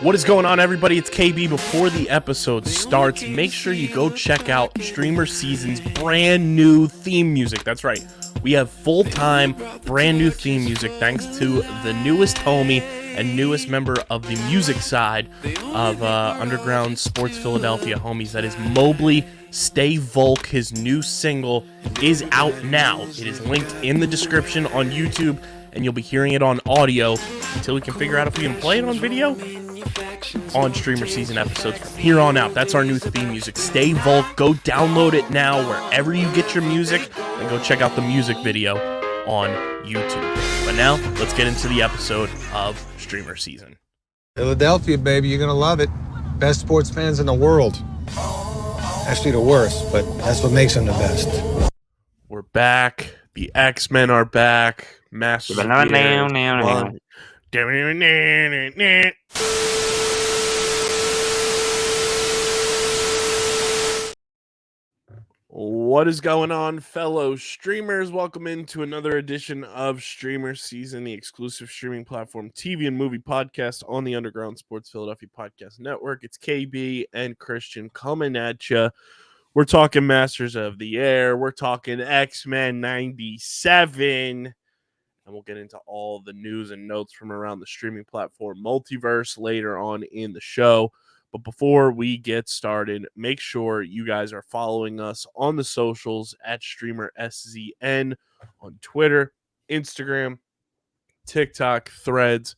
What is going on, everybody? It's KB. Before the episode starts, make sure you go check out StreamerSZN's brand new theme music. That's right. We have full-time, brand new theme music thanks to the newest homie and newest member of the music side of Underground Sports Philadelphia homies. That is Mobley. Stay Volk. His new single is out now. It is linked in the description on YouTube, and you'll be hearing it on audio until we can figure out if we can play it on video on StreamerSZN episodes from here on out. That's our new theme music. Stay Volk. Go download it now wherever you get your music, and go check out the music video on YouTube. But now, let's get into the episode of StreamerSZN. Philadelphia, baby, you're gonna love it. Best sports fans in the world. Actually, the worst, but that's what makes them the best. We're back. The XMen are back. Masters of the Air. What is going on, fellow streamers? Welcome into another edition of StreamerSZN, the exclusive streaming platform TV and movie podcast on the Underground Sports Philadelphia Podcast Network. It's KB and Christian coming at you. We're talking Masters of the Air. We're talking XMen 97. And we'll get into all the news and notes from around the streaming platform Multiverse later on in the show. But before we get started, make sure you guys are following us on the socials at StreamerSZN on Twitter, Instagram, TikTok, Threads,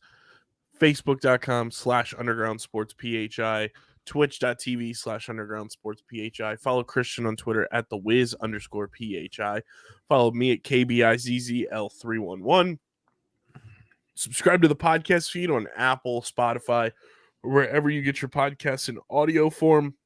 Facebook.com/UndergroundSportsPHI, Twitch.tv/UndergroundSportsPHI. Follow Christian on Twitter at @thewiz_PHI. Follow me at KBIZZL311. Subscribe to the podcast feed on Apple, Spotify, or wherever you get your podcasts in audio form.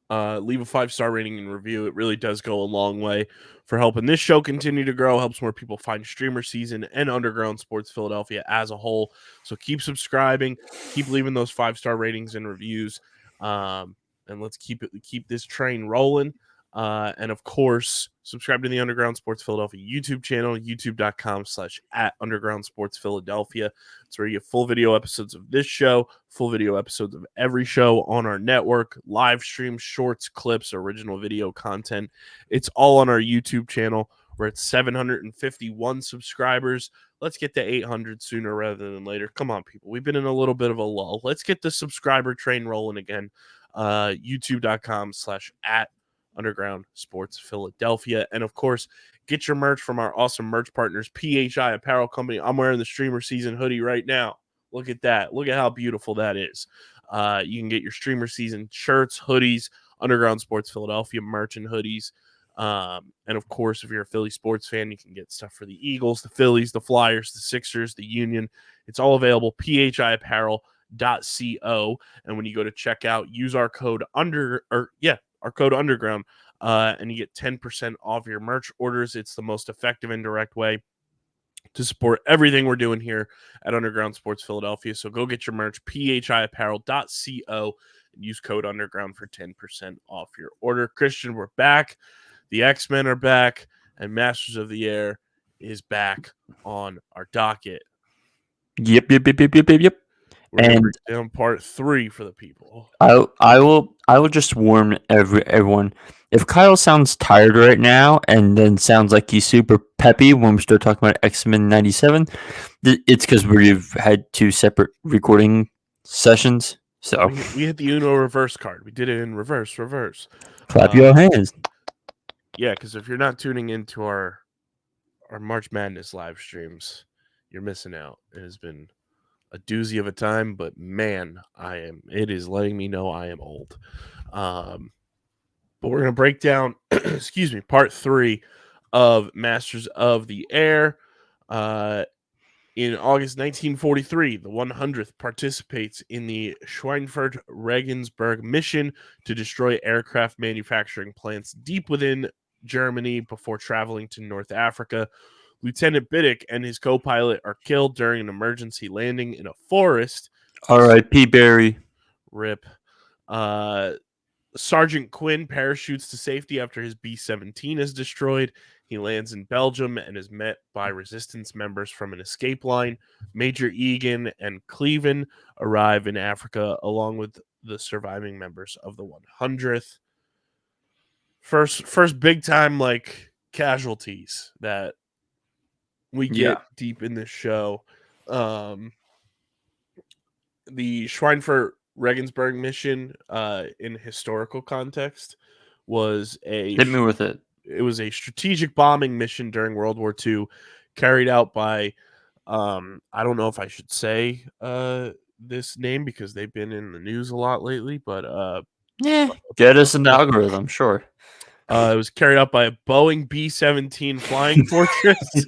Leave a 5-star rating and review. It really does go a long way for helping this show continue to grow, helps more people find StreamerSZN and Underground Sports Philadelphia as a whole. So keep subscribing, keep leaving those 5-star ratings and reviews, and let's keep this train rolling. And of course, subscribe to the Underground Sports Philadelphia YouTube channel, youtube.com/@Underground Sports Philadelphia. It's where you get full video episodes of this show, full video episodes of every show on our network, live streams, shorts, clips, original video content. It's all on our YouTube channel. We're at 751 subscribers. Let's get to 800 sooner rather than later. Come on, people. We've been in a little bit of a lull. Let's get the subscriber train rolling again. youtube.com/@Underground Sports Philadelphia. And of course, get your merch from our awesome merch partners, PHI Apparel Company. I'm wearing the StreamerSZN hoodie right now. Look at that. Look at how beautiful that is. You can get your StreamerSZN shirts, hoodies, Underground Sports Philadelphia merch and hoodies. And of course, if you're a Philly sports fan, you can get stuff for the Eagles, the Phillies, the Flyers, the Sixers, the Union. It's all available. PHIapparel.co. And when you go to checkout, use our code our code Underground, and you get 10% off your merch orders. It's the most effective and direct way to support everything we're doing here at Underground Sports Philadelphia. So go get your merch, PHIapparel.co, and use code Underground for 10% off your order. Christian, we're back. The XMen are back, and Masters of the Air is back on our docket. Yep. We're going to break down part 3 for the people. I will just warn everyone. If Kyle sounds tired right now and then sounds like he's super peppy when we start talking about XMen 97, it's because we've had 2 separate recording sessions. So we hit the Uno reverse card. We did it in reverse. Clap your hands. Yeah, because if you're not tuning into our March Madness live streams, you're missing out. It has been a doozy of a time, but man, it is letting me know I am old. But we're going to break down, part 3 of Masters of the Air. In August 1943, the 100th participates in the Schweinfurt-Regensburg mission to destroy aircraft manufacturing plants deep within Germany before traveling to North Africa. Lieutenant Bennett and his co-pilot are killed during an emergency landing in a forest. R.I.P. Barry. RIP. Sergeant Quinn parachutes to safety after his B-17 is destroyed. He lands in Belgium and is met by resistance members from an escape line. Major Egan and Cleven arrive in Africa along with the surviving members of the 100th. First big time like casualties that we get deep in this show. The Schweinfurt Regensburg mission, in historical context, was Hit me with it. It was a strategic bombing mission during World War II, carried out by I don't know if I should say this name because they've been in the news a lot lately, but get us an algorithm, sure. It was carried out by a Boeing B-17 Flying Fortress.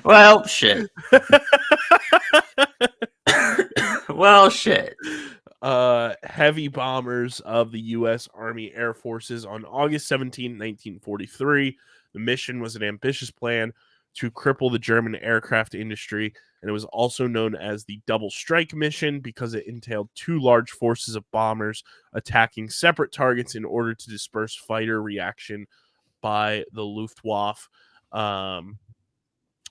Well, shit. Well, shit. Heavy bombers of the U.S. Army Air Forces on August 17, 1943. The mission was an ambitious plan to cripple the German aircraft industry, and it was also known as the Double Strike mission because it entailed two large forces of bombers attacking separate targets in order to disperse fighter reaction by the Luftwaffe.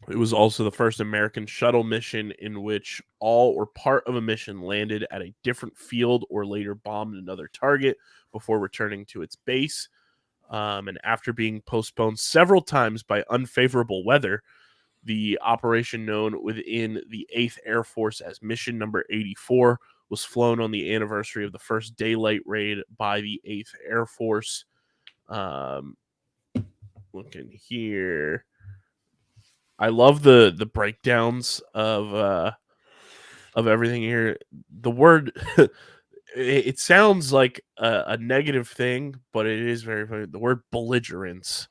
It was also the first American shuttle mission in which all or part of a mission landed at a different field or later bombed another target before returning to its base. And after being postponed several times by unfavorable weather, the operation known within the 8th Air Force as Mission Number 84 was flown on the anniversary of the first daylight raid by the 8th Air Force. Looking here. I love the breakdowns of everything here. The word it sounds like a negative thing, but it is very funny. The word belligerence.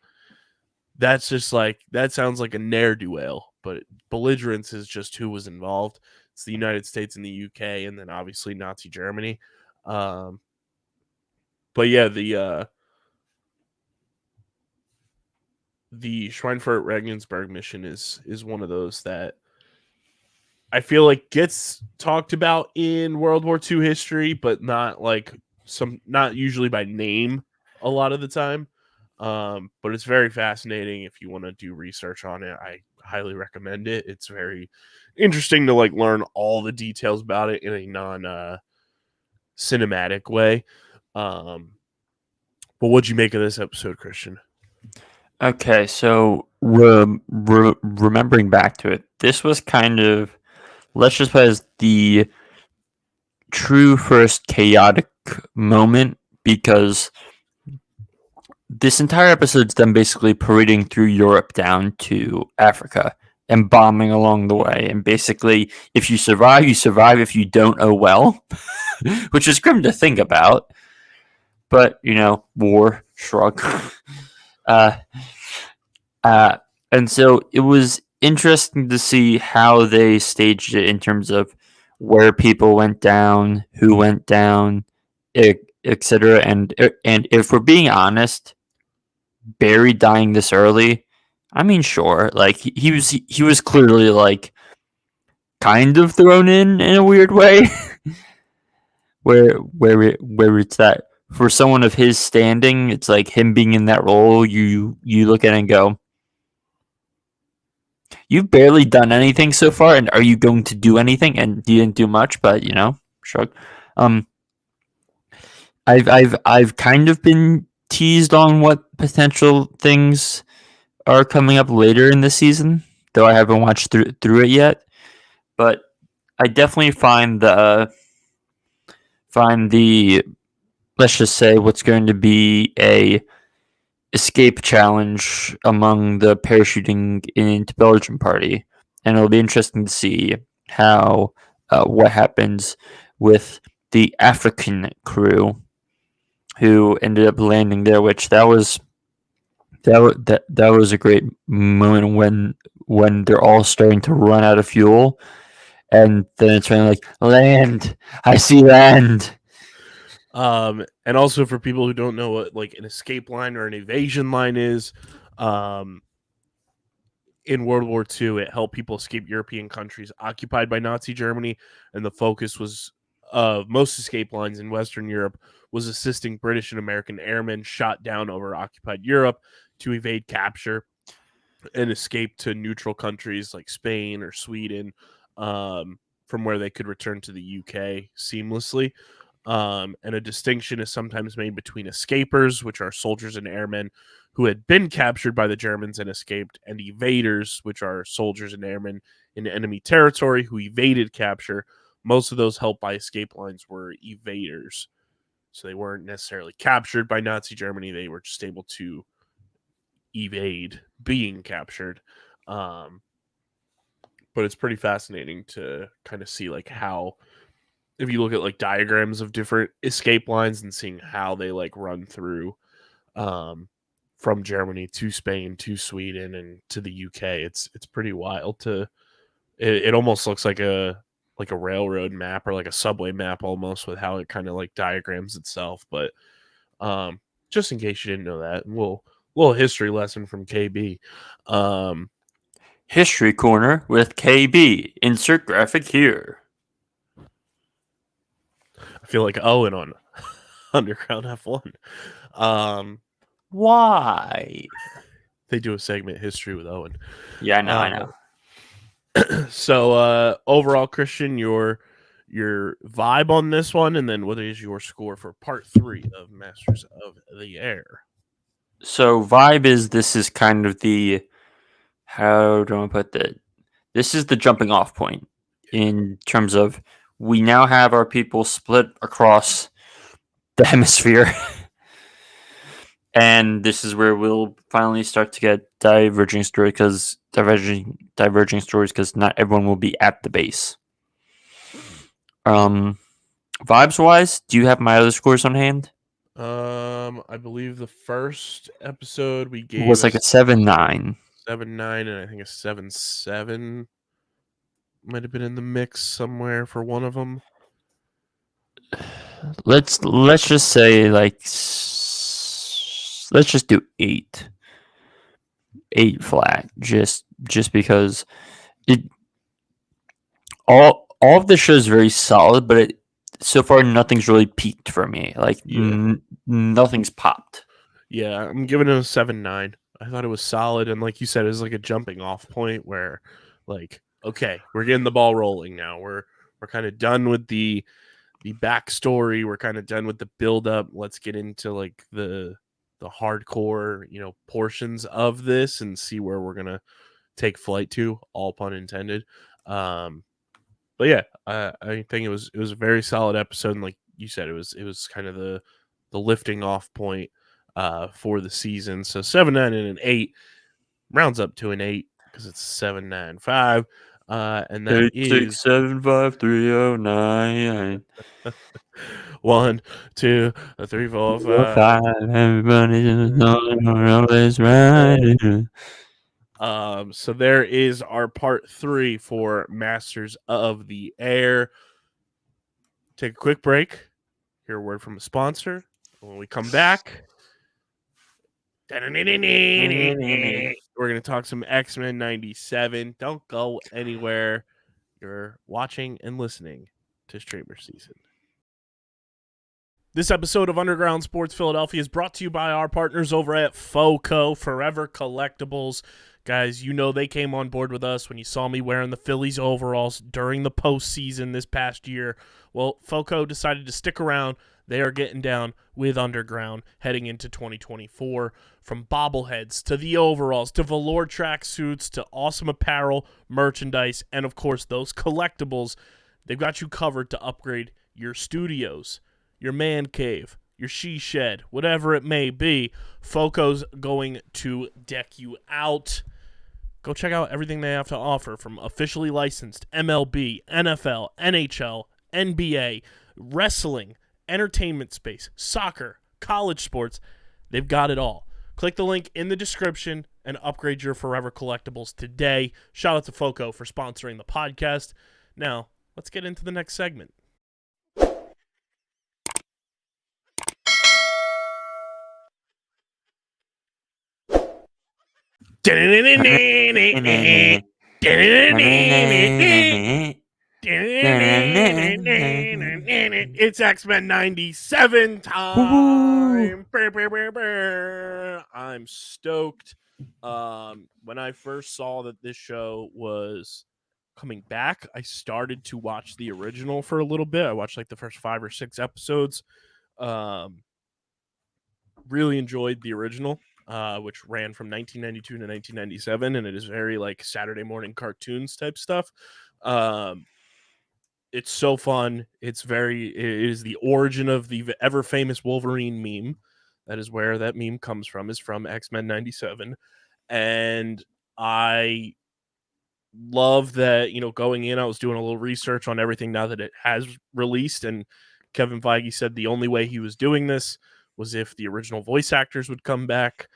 That's just like that sounds like a ne'er-do-well, but belligerence is just who was involved. It's the United States and the UK, and then obviously Nazi Germany. But yeah, the Schweinfurt Regensburg mission is one of those that I feel like gets talked about in World War II history, but not usually by name a lot of the time. But it's very fascinating. If you want to do research on it, I highly recommend it. It's very interesting to like learn all the details about it in a non cinematic way. But what'd you make of this episode, Christian? Okay, so remembering back to it, this was kind of, let's just put as the true first chaotic moment, because this entire episode's them basically parading through Europe down to Africa and bombing along the way. And basically, if you survive, you survive. If you don't, oh well. Which is grim to think about. But, war, shrug. And so it was interesting to see how they staged it in terms of where people went down, who went down, etc. And if we're being honest, Barry dying this early, I mean, sure, like he was clearly like kind of thrown in a weird way, where it's that for someone of his standing, it's like him being in that role. You look at it and go, you've barely done anything so far, and are you going to do anything? And you didn't do much, but shrug. I've kind of been teased on what potential things are coming up later in the season, though I haven't watched through it yet. But I definitely find the let's just say what's going to be a escape challenge among the parachuting into Belgium party, and it'll be interesting to see how what happens with the African crew who ended up landing there, which that was a great moment when they're all starting to run out of fuel, and then it's kind of like, land, I see land. And also for people who don't know what like an escape line or an evasion line is, in World War II, it helped people escape European countries occupied by Nazi Germany, and the focus was of most escape lines in Western Europe was assisting British and American airmen shot down over occupied Europe to evade capture and escape to neutral countries like Spain or Sweden, from where they could return to the UK seamlessly. And a distinction is sometimes made between escapers, which are soldiers and airmen who had been captured by the Germans and escaped, and evaders, which are soldiers and airmen in enemy territory who evaded capture. Most of those helped by escape lines were evaders. So they weren't necessarily captured by Nazi Germany. They were just able to evade being captured. But it's pretty fascinating to kind of see like how, if you look at like diagrams of different escape lines and seeing how they like run through from Germany to Spain to Sweden and to the UK, it's pretty wild to it almost looks like a railroad map or like a subway map almost, with how it kind of like diagrams itself. But just in case you didn't know that, little history lesson from KB. History Corner with KB. Insert graphic here. I feel like Owen on Underground F1. Why? They do a segment history with Owen. Yeah, I know. So overall, Christian, your vibe on this one, and then what is your score for part 3 of Masters of the Air? So vibe is, this is kind of the, how do I put that? This is the jumping off point in terms of, we now have our people split across the hemisphere. And this is where we'll finally start to get diverging stories, because not everyone will be at the base. Vibes wise, do you have my other scores on hand? I believe the first episode we gave Was like a 7-9. 7-9, and I think a 7-7 might have been in the mix somewhere for one of them. Let's just say like let's just do 8 flat, just because it all of the show is very solid, but so far nothing's really peaked for me. Like nothing's popped. Yeah, I'm giving it a 7-9. I thought it was solid, and like you said, it was like a jumping off point where, like, okay, we're getting the ball rolling now. We're kind of done with the backstory. We're kind of done with the build up. Let's get into like the hardcore, portions of this and see where we're gonna take flight to. All pun intended. But yeah, I think it was a very solid episode, and like you said, it was kind of the lifting off point for the season. So 7-9 and an 8 rounds up to an 8 because it's 7-9-5. And that 8675309. 1, 2, 3, 4, 5. Everybody's always right. So there is our part 3 for Masters of the Air. Take a quick break. Hear a word from a sponsor. When we come back, we're going to talk some XMen 97. Don't go anywhere. You're watching and listening to StreamerSZN. This episode of Underground Sports Philadelphia is brought to you by our partners over at FOCO, Forever Collectibles. Guys, they came on board with us when you saw me wearing the Phillies overalls during the postseason this past year. Well, FOCO decided to stick around. They are getting down with Underground heading into 2024. From bobbleheads to the overalls to velour track suits to awesome apparel, merchandise, and of course those collectibles, they've got you covered to upgrade your studios, your man cave, your she shed, whatever it may be. FOCO's going to deck you out. Go check out everything they have to offer, from officially licensed MLB, NFL, NHL, NBA, wrestling, entertainment space, soccer, college sports. They've got it all. Click the link in the description and upgrade your Forever Collectibles today. Shout out to FOCO for sponsoring the podcast. Now, let's get into the next segment. It's X-Men 97 time. I'm stoked. When I first saw that this show was coming back, I started to watch the original for a little bit. I watched like the first 5 or 6 episodes. Really enjoyed the original, which ran from 1992 to 1997, and it is very like Saturday morning cartoons type stuff. It's so fun. It is the origin of the ever famous Wolverine meme. That is where that meme comes from, is from X-Men 97. And I love that, going in, I was doing a little research on everything now that it has released. And Kevin Feige said the only way he was doing this was if the original voice actors would come back,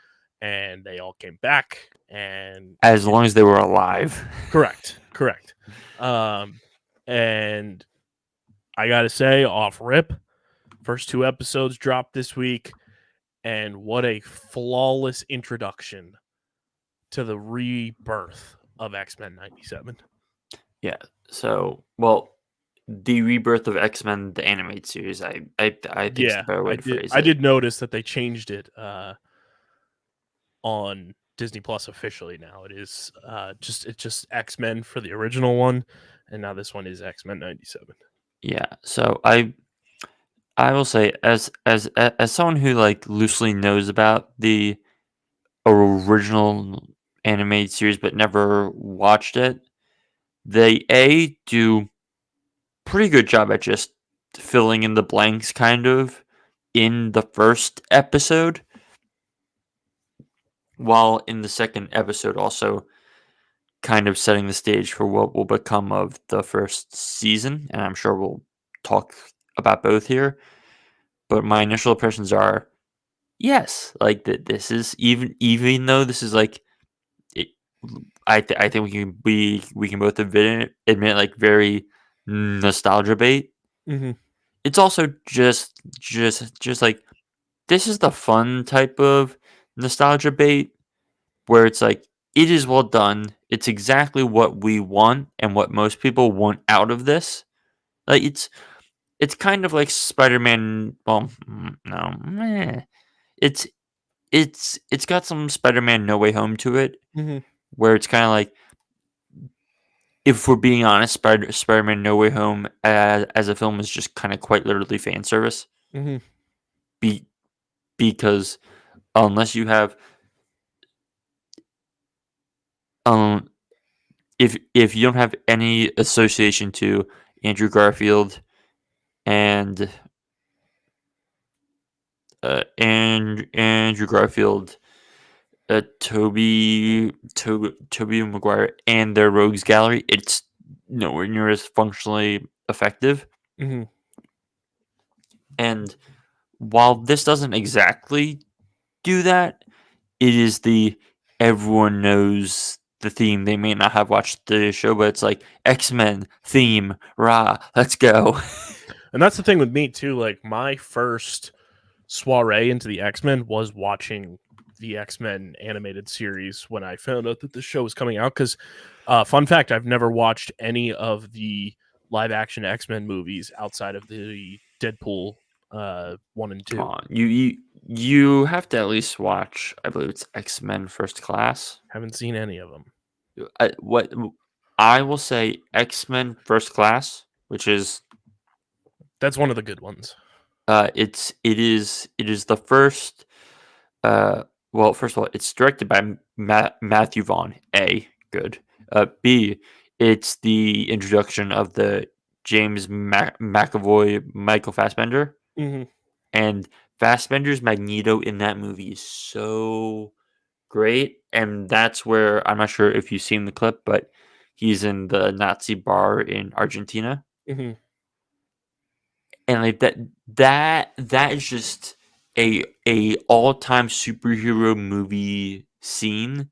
and they all came back. And As long as they were alive. correct. And I gotta say, off rip, first 2 episodes dropped this week, and what a flawless introduction to the rebirth of X-Men 97. Yeah. So, well, the rebirth of X-Men, the animated series, I think is a better way to phrase it. I did notice that they changed it on Disney Plus officially now. It is it's just X-Men for the original one, and now this one is X-Men 97. Yeah. So I will say, as someone who like loosely knows about the original animated series but never watched it, they do pretty good job at just filling in the blanks kind of in the first episode, while in the second episode also kind of setting the stage for what will become of the first season. And I'm sure we'll talk about both here, but my initial impressions are yes, like this is, even though this is like it, I think we can both admit like very nostalgia bait. Mm-hmm. It's also just like, this is the fun type of nostalgia bait where it's like, it is well done. It's exactly what we want and what most people want out of this. Like it's kind of like Spider-Man. Well, no, meh. It's got some Spider-Man No Way Home to it, Mm-hmm. where it's kind of like, if we're being honest, Spider-Man No Way Home as a film is just kind of quite literally fan service. Mm-hmm. Because unless you have if you don't have any association to Andrew Garfield and Andrew Garfield, Toby Maguire, and their Rogues Gallery, it's nowhere near as functionally effective. Mm-hmm. And while this doesn't exactly do that, it is everyone knows the theme. They may not have watched the show, but it's like X-Men theme, rah, let's go. And that's the thing with me too. Like, my first soiree into the X-Men was watching the X-Men animated series when I found out that the show was coming out. Because, fun fact, I've never watched any of the live action X-Men movies outside of the Deadpool 1 and 2. Come on, you have to at least watch. I believe it's X-Men First Class. Haven't seen any of them. What I will say, X-Men First Class, which is That's one of the good ones. it is the first. Well, first of all, it's directed by Matthew Vaughn. A, good. B, it's the introduction of the James McAvoy, Michael Fassbender. Mm-hmm. And Fassbender's Magneto in that movie is so great. And that's where, I'm not sure if you've seen the clip, but he's in the Nazi bar in Argentina. Mm-hmm. And like that is just a all-time superhero movie scene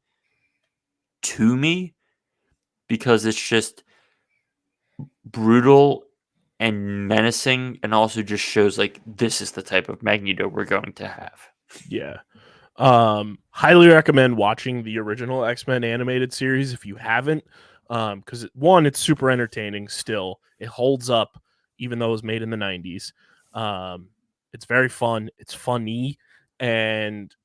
to me, because it's just brutal and menacing, and also just shows like, this is the type of Magneto we're going to have. Yeah. Highly recommend watching the original X-Men animated series if you haven't. Because one, it's super entertaining still. It holds up even though it was made in the 90s. It's very fun. It's funny, and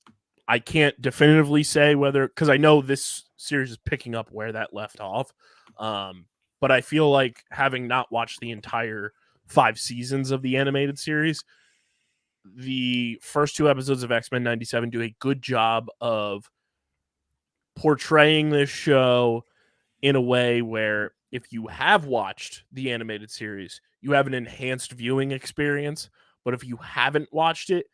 I can't definitively say whether, because I know this series is picking up where that left off. But I feel like, having not watched the entire 5 seasons of the animated series, the first 2 episodes of X-Men 97 do a good job of portraying this show in a way where, if you have watched the animated series, you have an enhanced viewing experience. But if you haven't watched it,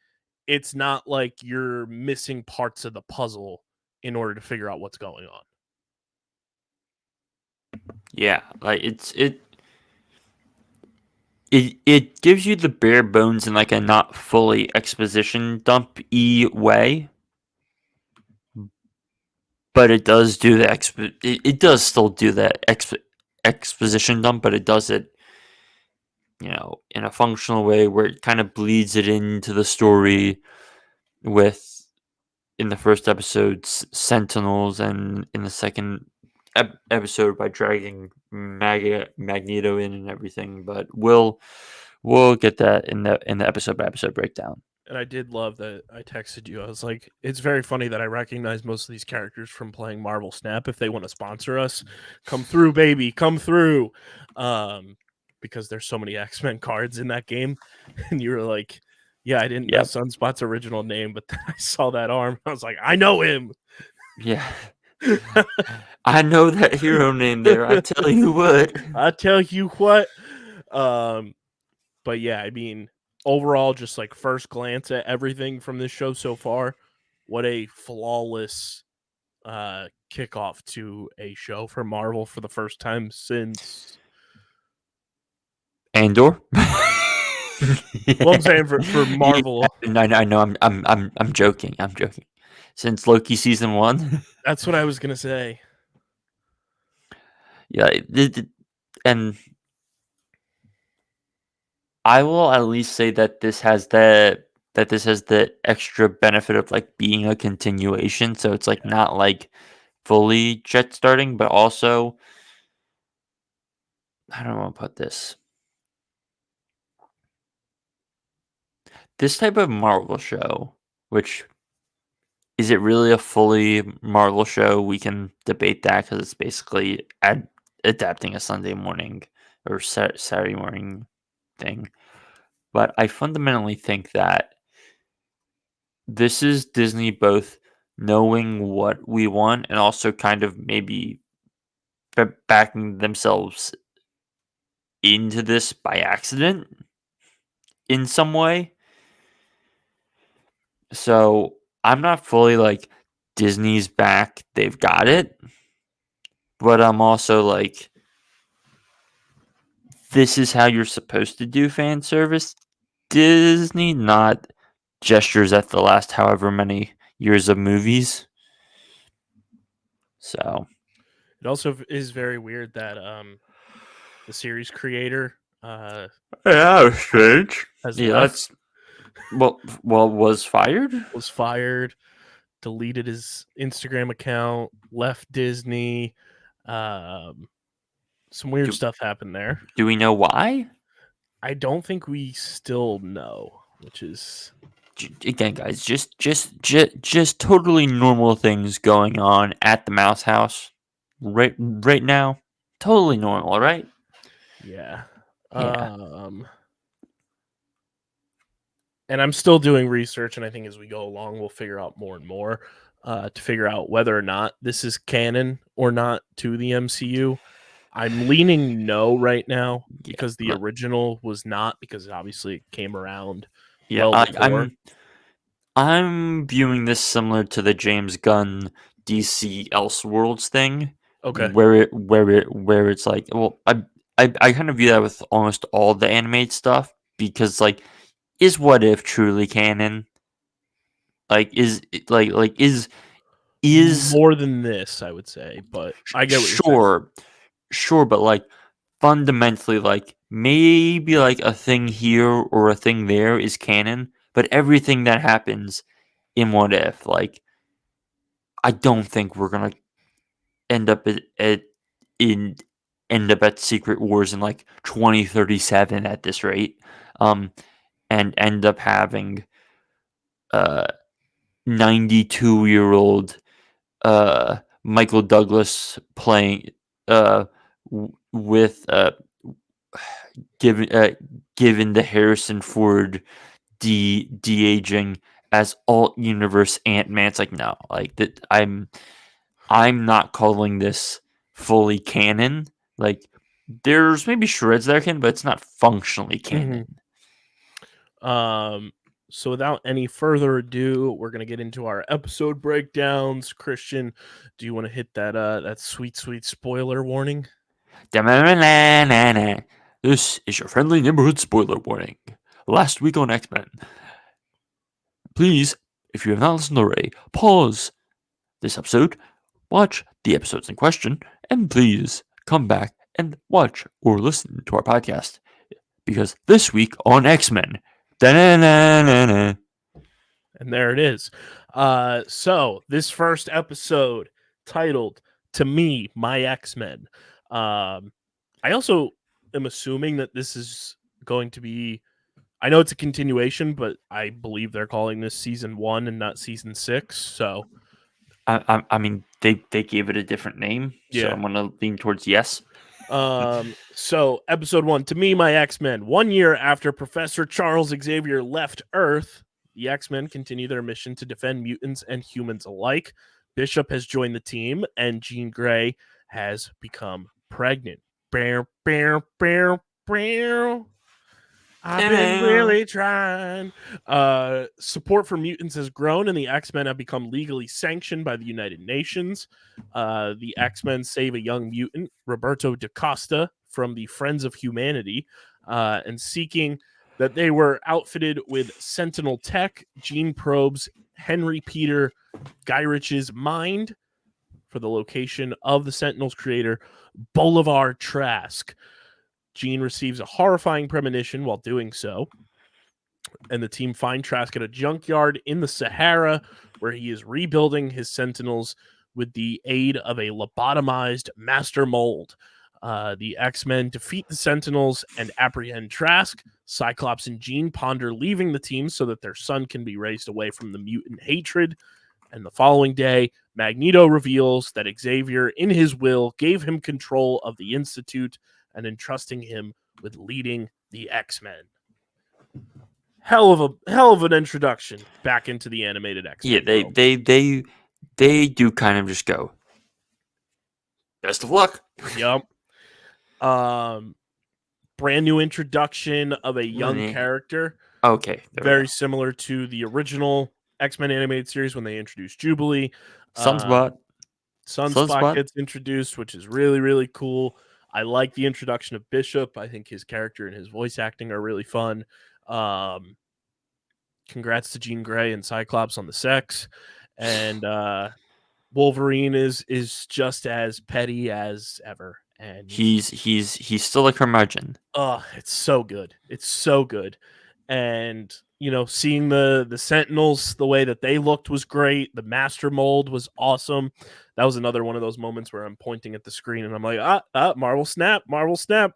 it's not like you're missing parts of the puzzle in order to figure out what's going on. Yeah, like it gives you the bare bones in like a not fully exposition dump-y way, but it does do the it does still do that exposition dump, but it does it, in a functional way where it kind of bleeds it into the story with, in the first episode, Sentinels, and in the second episode by dragging Magneto in and everything. But we'll get that in the episode by episode breakdown. And I did love that I texted you. I was like, it's very funny that I recognize most of these characters from playing Marvel Snap. If they want to sponsor us, come through, baby, come through. Because there's so many X-Men cards in that game. And you were like, yeah, I didn't know Sunspot's original name, but then I saw that arm. I was like, I know him. Yeah. I know that hero name there. I tell you what. I tell you what. But yeah, I mean, overall, just like first glance at everything from this show so far, what a flawless kickoff to a show for Marvel for the first time since Andor. Well, I'm saying for Marvel. Yeah, I know. I'm joking. I'm joking. Since Loki season 1. That's what I was gonna say. Yeah, and I will at least say that this has the extra benefit of like being a continuation, so it's like not like fully jet starting, but also, I don't want to put this. This type of Marvel show, which, is it really a fully Marvel show? We can debate that because it's basically adapting a Sunday morning or Saturday morning thing. But I fundamentally think that this is Disney both knowing what we want and also kind of maybe backing themselves into this by accident in some way. So I'm not fully like, Disney's back, they've got it. But I'm also like, this is how you're supposed to do fan service, Disney, not gestures at the last however many years of movies. So It also is very weird that the series creator yeah, strange. has Yeah, left. that's was fired, deleted his Instagram account, left Disney. Some weird stuff happened there. Do we know why? I don't think we still know, which is, again, guys, just totally normal things going on at the Mouse House right now. Totally normal, right? yeah. Yeah. And I'm still doing research, and I think as we go along, we'll figure out more and more to figure out whether or not this is canon or not to the MCU. I'm leaning no right now because the original was not, because obviously it came around well before. I'm viewing this similar to the James Gunn DC Elseworlds thing. Okay. Where it's like, well, I kind of view that with almost all the animated stuff, because like, is What If truly canon? Like, is more than this, I would say, but I get what you're saying. Sure, but like, fundamentally, like, maybe like a thing here or a thing there is canon, but everything that happens in What If, like, I don't think we're gonna end up end up at Secret Wars in like 2037 at this rate, and end up having 92-year-old Michael Douglas playing with given the Harrison Ford de-aging as alt universe Ant-Man. It's like, no, like that I'm not calling this fully canon. Like, there's maybe shreds that are canon, but it's not functionally canon. So without any further ado, we're gonna get into our episode breakdowns. Christian, do you want to hit that sweet spoiler warning? This is your friendly neighborhood spoiler warning. Last week on XMen. Please, if you have not listened already, pause this episode, watch the episodes in question, and please come back and watch or listen to our podcast. Because this week on XMen, and there it is. So this first episode, titled "To Me, My X-Men." I also am assuming that this is going to be. I know it's a continuation, but I believe they're calling this season 1 and not season 6. So, I mean, they gave it a different name, so I'm gonna lean towards yes. So episode 1, To Me, My X-Men. 1 year after Professor Charles Xavier left Earth, the X-Men continue their mission to defend mutants and humans alike. Bishop has joined the team, and Jean Grey has become pregnant. Bear. I've been really trying. Support for mutants has grown, and the X-Men have become legally sanctioned by the United Nations. The X-Men save a young mutant, Roberto da Costa, from the Friends of Humanity, and seeking that they were outfitted with Sentinel tech. Jean probes Henry Peter Gyrich's mind for the location of the Sentinel's creator, Bolivar Trask. Jean receives a horrifying premonition while doing so, and the team find Trask at a junkyard in the Sahara, where he is rebuilding his Sentinels with the aid of a lobotomized master mold. The X-Men defeat the Sentinels and apprehend Trask. Cyclops and Jean ponder leaving the team so that their son can be raised away from the mutant hatred. And the following day, Magneto reveals that Xavier, in his will, gave him control of the Institute and entrusting him with leading the X-Men. Hell of an introduction back into the animated X-Men. Yeah, they do kind of just go, best of luck. Yep. Brand new introduction of a young character. Okay. Very similar to the original X-Men animated series when they introduced Jubilee. Sunspot Gets introduced, which is really, really cool. I like the introduction of Bishop. I think his character and his voice acting are really fun. Congrats to Jean Grey and Cyclops on the sex. And Wolverine is just as petty as ever. And he's still a curmudgeon. Oh, it's so good. It's so good. And seeing the Sentinels, the way that they looked was great. The Master Mold was awesome. That was another one of those moments where I'm pointing at the screen and I'm like, Marvel Snap.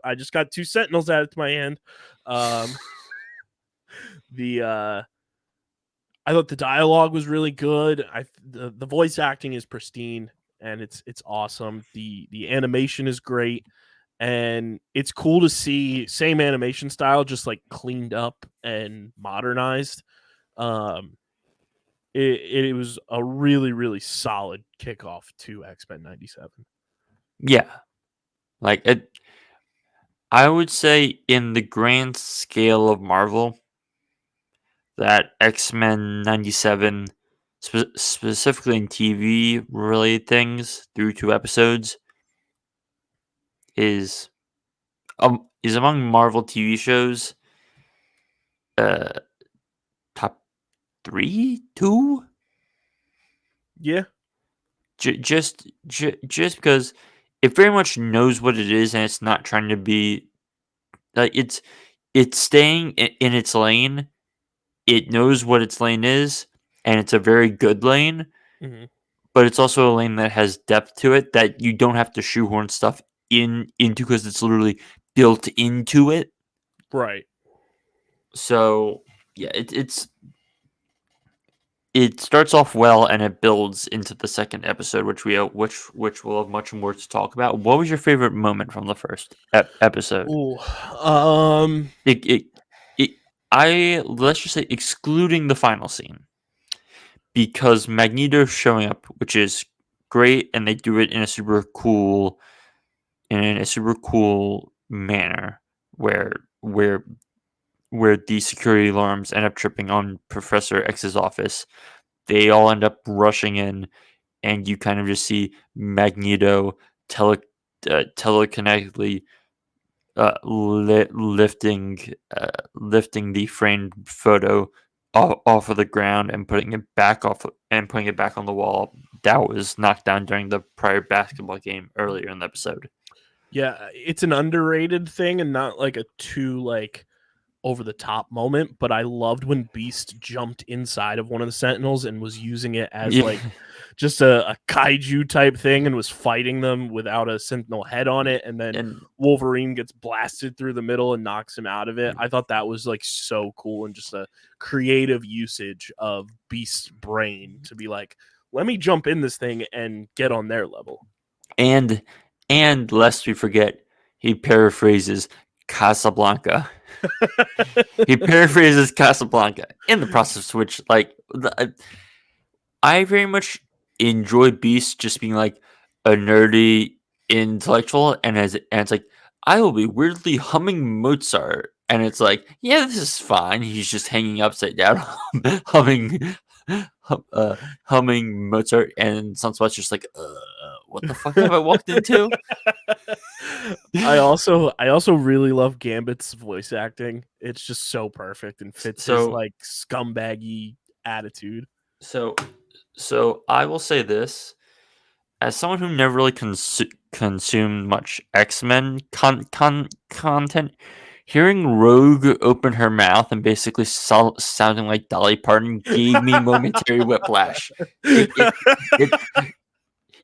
I just got 2 Sentinels added to my hand. I thought the dialogue was really good. The voice acting is pristine and it's awesome. The animation is great. And it's cool to see same animation style, just like cleaned up and modernized. It was a really, really solid kickoff to X-Men 97. Yeah. Like it, I would say in the grand scale of Marvel, that X-Men 97, specifically in TV related things through 2 episodes, is among Marvel TV shows top 3, 2. Yeah, just because it very much knows what it is and it's not trying to be like it's staying in its lane. It knows what its lane is, and it's a very good lane. Mm-hmm. But it's also a lane that has depth to it that you don't have to shoehorn stuff into because it's literally built into it. Right. So yeah, it starts off well and it builds into the second episode, which we'll have much more to talk about. What was your favorite moment from the first episode? Ooh. It, it, it, let's just say excluding the final scene, because Magneto showing up, which is great, and they do it in a super cool manner, where the security alarms end up tripping on Professor X's office. They all end up rushing in, and you kind of just see Magneto telekinetically lifting the framed photo off of the ground and putting it back on the wall that was knocked down during the prior basketball game earlier in the episode. Yeah, it's an underrated thing and not like a too like over the top moment, but I loved when Beast jumped inside of one of the Sentinels and was using it as Yeah. like just a kaiju type thing and was fighting them without a Sentinel head on it, and then And Wolverine gets blasted through the middle and knocks him out of it. I thought that was like so cool and just a creative usage of Beast's brain to be like, let me jump in this thing and get on their level. and lest we forget, he paraphrases Casablanca. He paraphrases Casablanca in the process, which I very much enjoy Beast just being like a nerdy intellectual, and it's like I will be weirdly humming Mozart, and it's like, yeah, this is fine. He's just hanging upside down, humming, humming Mozart, and Sunspot's just like, what the fuck have I walked into? I also really love Gambit's voice acting. It's just so perfect and fits his So like scumbaggy attitude. so I will say this. As someone who never really consumed much XMen content, hearing Rogue open her mouth and basically sounding like Dolly Parton gave me momentary whiplash.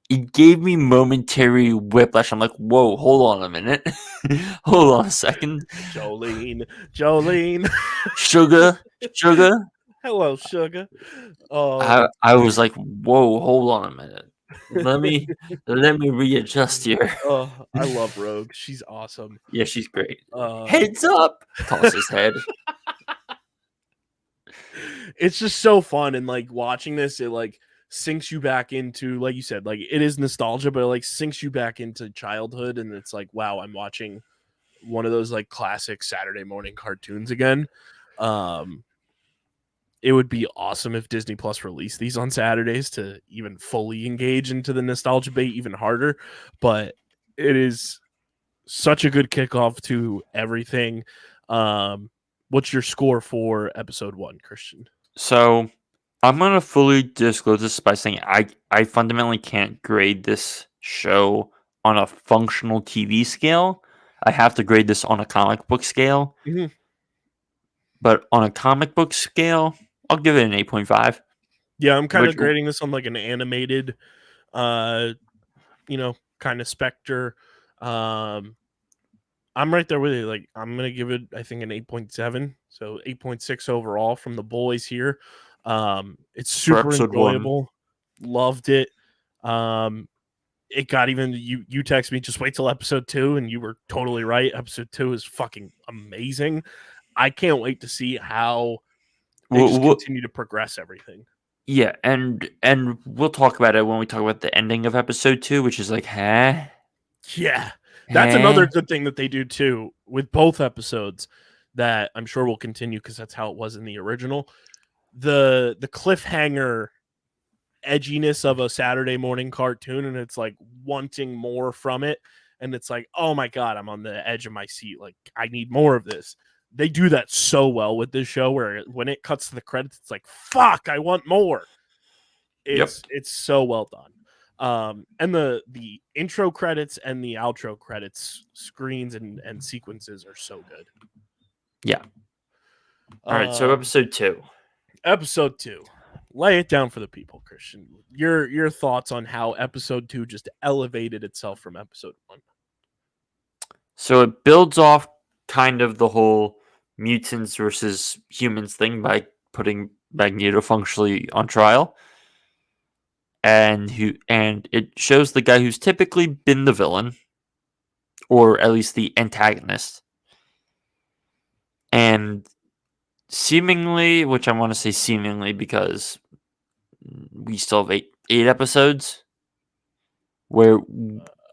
It gave me momentary whiplash. I'm like, whoa, hold on a minute. Hold on a second. Jolene. Sugar. Hello, sugar. I was like, whoa, hold on a minute. Let me readjust here. I love Rogue. She's awesome. Yeah, she's great. Heads up! Toss his head. It's just so fun, and like watching this, it like sinks you back into, like you said, like it is nostalgia, but it like sinks you back into childhood, and it's like, wow, I'm watching one of those like classic Saturday morning cartoons again. It would be awesome if Disney Plus released these on Saturdays to even fully engage into the nostalgia bait even harder. But it is such a good kickoff to everything. What's your score for episode 1, Christian? So I'm gonna fully disclose this by saying I fundamentally can't grade this show on a functional TV scale. I have to grade this on a comic book scale. Mhm. But on a comic book scale, I'll give it an 8.5. Yeah, I'm kind of grading this on like an animated, kind of specter. I'm right there with you. Like, I'm gonna give it, I think, an 8.7, so 8.6 overall from the boys here. It's super enjoyable. Loved it. It got even you text me, just wait till episode 2, and you were totally right. Episode 2 is fucking amazing. I can't wait to see how they just continue to progress everything. Yeah, and we'll talk about it when we talk about the ending of episode 2, which is like, huh? Yeah. That's another good thing that they do too with both episodes that I'm sure will continue because that's how it was in the original. The cliffhanger edginess of a Saturday morning cartoon, and it's like wanting more from it, and it's like, oh my god, I'm on the edge of my seat, like I need more of this. They do that so well with this show where when it cuts to the credits, it's like, fuck, I want more. It's so well done. And the intro credits and the outro credits screens and sequences are so good. Yeah. All right, so episode 2. Episode 2. Lay it down for the people, Christian. Your thoughts on how episode 2 just elevated itself from episode 1. So it builds off kind of the whole mutants versus humans thing by putting Magneto functionally on trial. And it shows the guy who's typically been the villain, or at least the antagonist. And seemingly, which I want to say seemingly because we still have eight episodes, where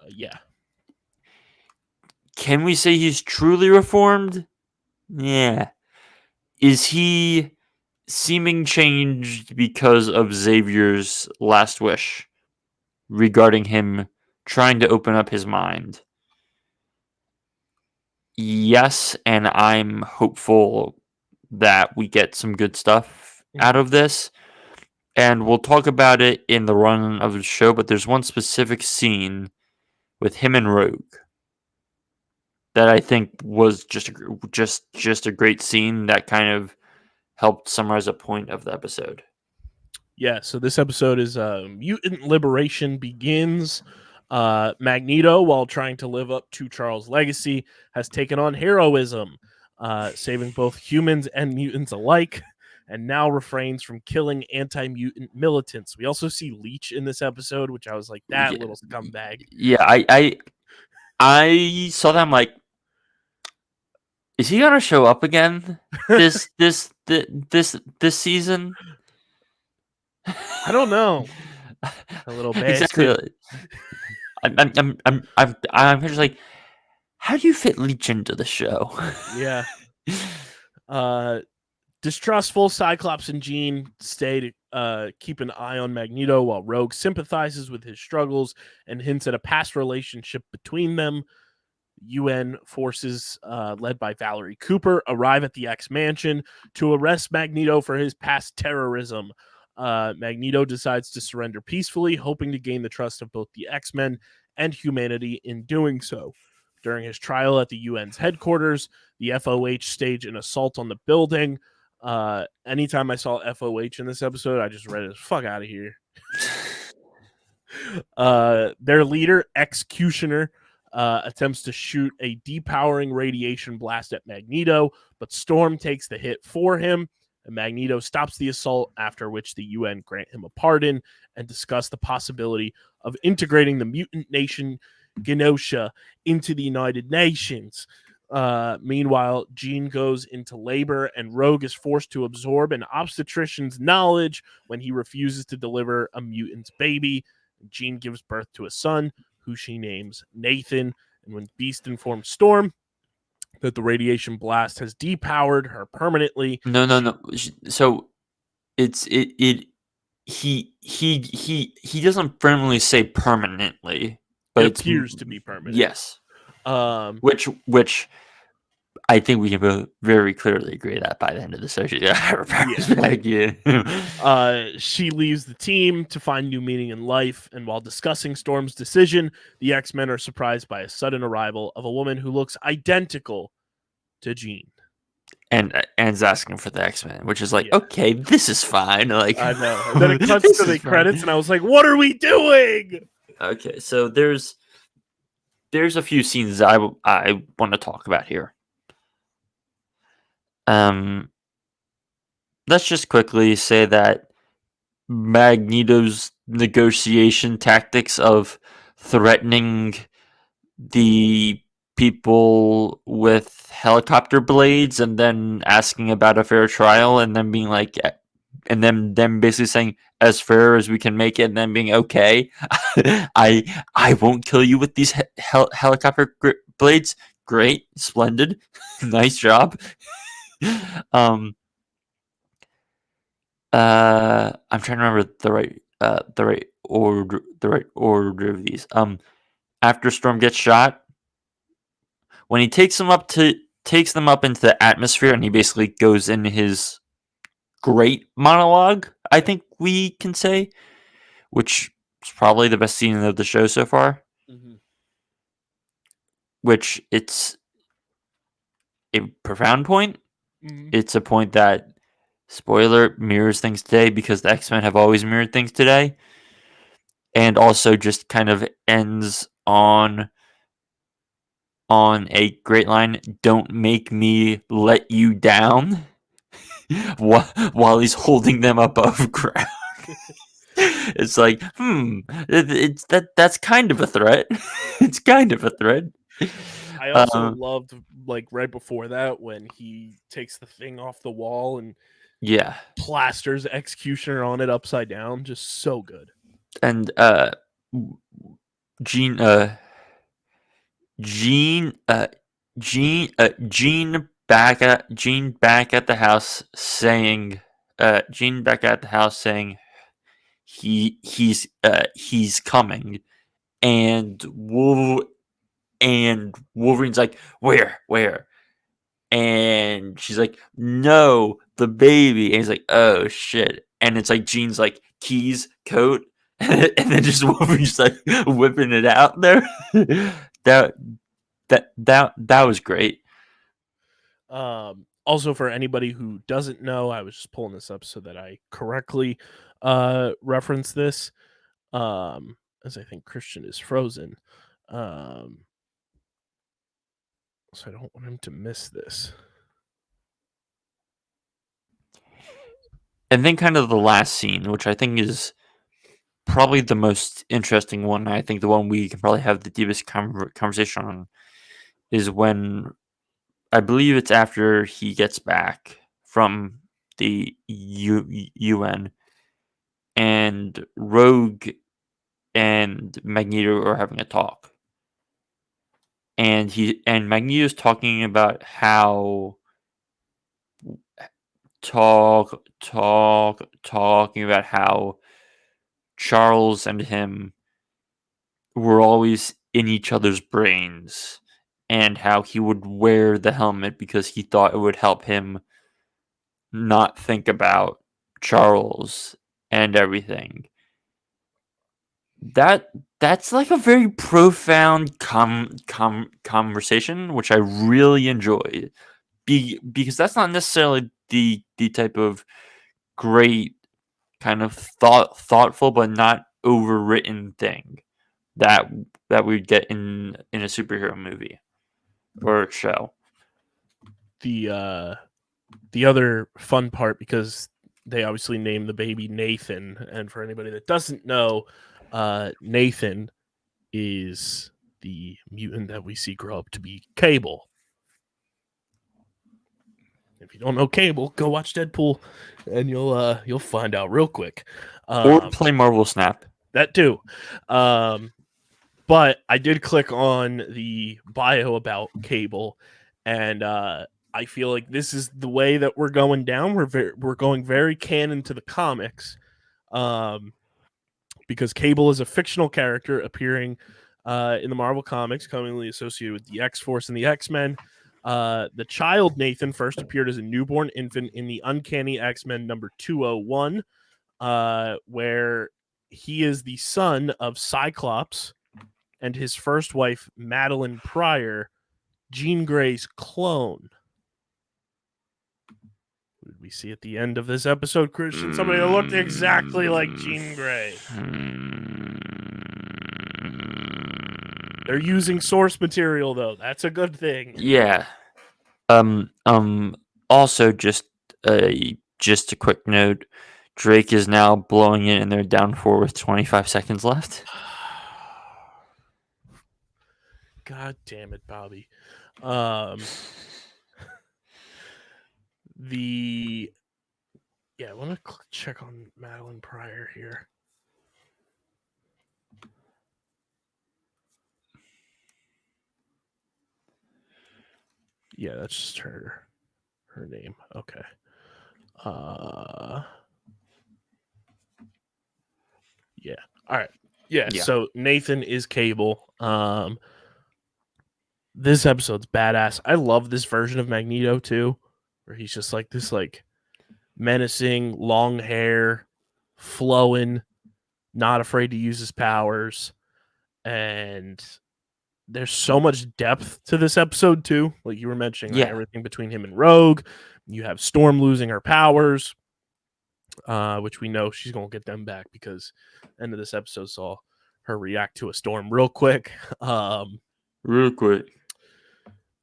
Yeah. can we say he's truly reformed? Yeah. Is he seeming changed because of Xavier's last wish regarding him trying to open up his mind? Yes, and I'm hopeful that we get some good stuff out of this. And we'll talk about it in the run of the show, but there's one specific scene with him and Rogue that I think was just a great scene that kind of helped summarize a point of the episode. Yeah, so this episode is Mutant Liberation Begins. Magneto, while trying to live up to Charles' legacy, has taken on heroism, saving both humans and mutants alike, and now refrains from killing anti-mutant militants. We also see Leech in this episode, which I was like, that little scumbag. Yeah, I saw that. I'm like, is he gonna show up again this season? I don't know. A little bastard. Exactly. I'm just like, how do you fit Leech into the show? Yeah. Distrustful, Cyclops and Jean stay to keep an eye on Magneto while Rogue sympathizes with his struggles and hints at a past relationship between them. UN forces, led by Valerie Cooper, arrive at the X Mansion to arrest Magneto for his past terrorism. Magneto decides to surrender peacefully, hoping to gain the trust of both the X-Men and humanity in doing so. During his trial at the UN's headquarters, the FOH stage an assault on the building. Anytime I saw FOH in this episode, I just read it as fuck out of here. Their leader, Executioner, attempts to shoot a depowering radiation blast at Magneto, but Storm takes the hit for him, and Magneto stops the assault, after which the UN grant him a pardon and discuss the possibility of integrating the mutant nation Genosha into the United Nations. Meanwhile, Jean goes into labor and Rogue is forced to absorb an obstetrician's knowledge when he refuses to deliver a mutant's baby. Jean gives birth to a son, who she names Nathan. And when Beast informs Storm that the radiation blast has depowered her permanently. No. So he doesn't firmly say permanently, but it appears to be permanent. Yes. Which I think we can both very clearly agree that by the end of the session. She leaves the team to find new meaning in life, and while discussing Storm's decision, the X-Men are surprised by a sudden arrival of a woman who looks identical to Jean. And is asking for the X-Men, which is like, okay, this is fine. Like, I know. And then it cuts to the credits, and I was like, what are we doing? Okay, so there's a few scenes I want to talk about here. Let's just quickly say that Magneto's negotiation tactics of threatening the people with helicopter blades and then asking about a fair trial and then being like, and then them basically saying as fair as we can make it and then being okay, I won't kill you with these helicopter blades. Great, splendid, nice job. I'm trying to remember the right order of these. After Storm gets shot, when he takes them up into the atmosphere, and he basically goes in his great monologue, I think we can say, which is probably the best scene of the show so far. Mm-hmm. Which it's a profound point. Mm-hmm. It's a point that, spoiler, mirrors things today because the X-Men have always mirrored things today. And also just kind of ends on on a great line, "Don't make me let you down," while he's holding them above ground. It's like, it's that's kind of a threat. It's kind of a threat. I also loved, like, right before that when he takes the thing off the wall and Yeah, plasters Executioner on it upside down. Just so good. and Gene, Gene, Gene back at the house saying, Gene back at the house saying he's coming, and Wolverine's like, where? And she's like, no, the baby. And he's like, oh shit. And it's like Gene's like, keys, coat, and then just Wolverine's like whipping it out there. that that was great. Also, for anybody who doesn't know, I was just pulling this up so that I correctly reference this. As I think Christian is frozen. So I don't want him to miss this. And then kind of the last scene, which I think is probably the most interesting one. I think the one we can probably have the deepest conversation on is when, I believe it's after he gets back from the UN, and Rogue and Magneto are having a talk, and Magneto's talking about how talking about how Charles and him were always in each other's brains, and how he would wear the helmet because he thought it would help him not think about Charles and everything. That's like a very profound conversation, which I really enjoyed. Because that's not necessarily the type of great kind of thoughtful but not overwritten thing that we'd get in a superhero movie or show. The other fun part, because they obviously named the baby Nathan, and for anybody that doesn't know, Nathan is the mutant that we see grow up to be Cable. If you don't know Cable, go watch Deadpool, and you'll find out real quick. Or play Marvel Snap. That too. But I did click on the bio about Cable, and I feel like this is the way that we're going down. We're going very canon to the comics, because Cable is a fictional character appearing in the Marvel comics, commonly associated with the X-Force and the X-Men. The child Nathan first appeared as a newborn infant in the Uncanny X-Men number 201, where he is the son of Cyclops and his first wife, Madeline Pryor, Jean Grey's clone. Who did we see at the end of this episode, Christian? Somebody that looked exactly like Jean Grey. They're using source material, though. That's a good thing. Yeah. Also, just a quick note. Drake is now blowing it, and they're down 4 with 25 seconds left. God damn it, Bobby. I want to check on Madeline Pryor here. Yeah, that's just her name. Okay. Yeah. All right. Yeah. So Nathan is Cable. This episode's badass. I love this version of Magneto too, where he's just like this, like, menacing, long hair, flowing, not afraid to use his powers, and there's so much depth to this episode too. Like you were mentioning, like, everything between him and Rogue. You have Storm losing her powers, which we know she's gonna get them back, because end of this episode saw her react to a storm real quick.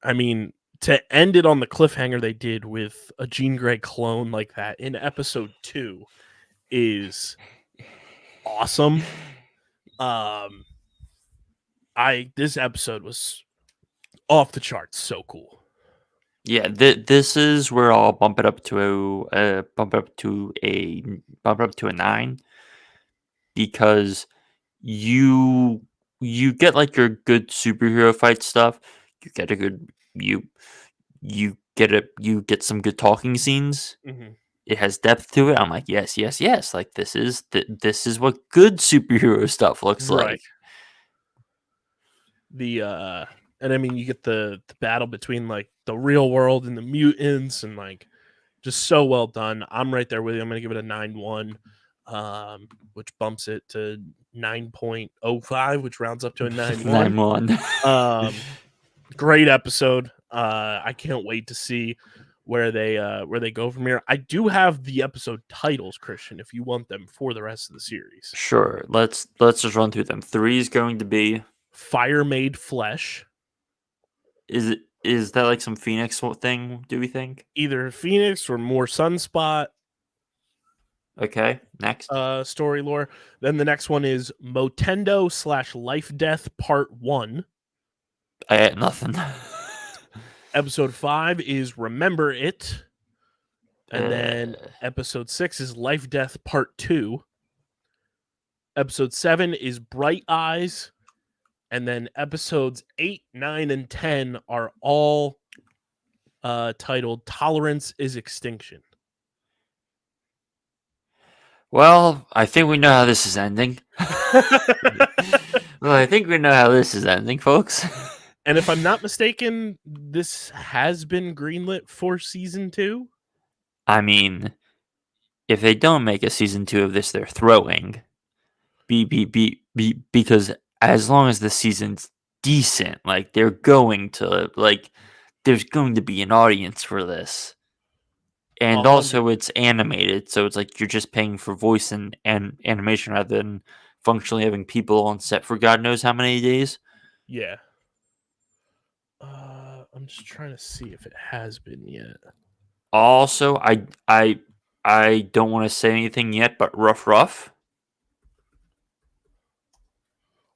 I mean, to end it on the cliffhanger they did with a Jean Grey clone like that in episode 2 is awesome. This episode was off the charts, so cool. Yeah, this is where I'll bump it up to a 9, because you get like your good superhero fight stuff. You get a good you get some good talking scenes. Mm-hmm. It has depth to it. I'm like, yes, yes, yes. Like this is what good superhero stuff looks Right. like. And I mean, you get the battle between like the real world and the mutants, and like just so well done. I'm right there with you. I'm gonna give it a 9.1, which bumps it to 9.05, which rounds up to a 9.1. 9-1. Great episode. I can't wait to see where they go from here. I do have the episode titles, Christian, if you want them for the rest of the series. Sure. Let's just run through them. 3 is going to be Fire Made Flesh. Is that like some Phoenix thing, do we think? Either Phoenix or more Sunspot. Okay, next. Story lore. Then the next one is Motendo / Life Death Part 1. I had nothing. Episode 5 is Remember It. And then episode 6 is Life Death Part 2. Episode 7 is Bright Eyes. And then episodes 8, 9, and 10 are all titled Tolerance is Extinction. Well, I think we know how this is ending. Well, I think we know how this is ending, folks. And if I'm not mistaken, this has been greenlit for season 2. I mean, if they don't make a season 2 of this, they're throwing. Because as long as the season's decent, like they're going to there's going to be an audience for this. And also it's animated, so it's like you're just paying for voice and animation rather than functionally having people on set for God knows how many days. Yeah. I'm just trying to see if it has been yet. Also, I don't want to say anything yet, but rough.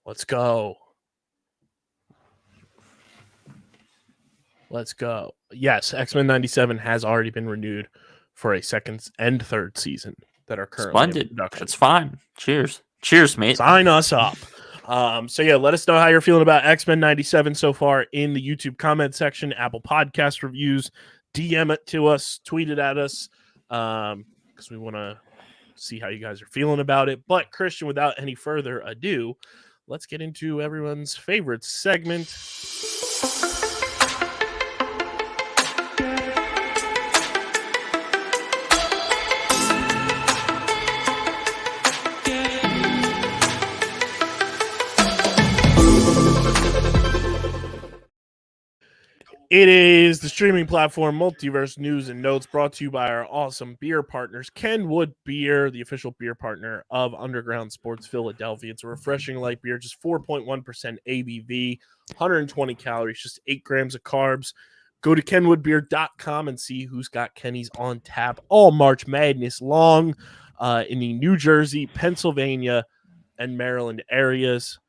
Let's go. Yes, XMen 97 has already been renewed for a second and third season that are currently Splendid. in production. That's fine. Cheers, mate. Sign us up. So yeah, let us know how you're feeling about X-Men 97 so far in the YouTube comment section, Apple Podcast reviews, DM it to us, tweet it at us, because we want to see how you guys are feeling about it. But Christian, without any further ado, let's get into everyone's favorite segment. It is the Streaming Platform Multiverse News and Notes, brought to you by our awesome beer partners, Kenwood Beer, the official beer partner of Underground Sports Philadelphia. It's a refreshing light beer, just 4.1% ABV, 120 calories, just 8 grams of carbs. Go to kenwoodbeer.com and see who's got Kenny's on tap all March Madness long in the New Jersey, Pennsylvania, and Maryland areas.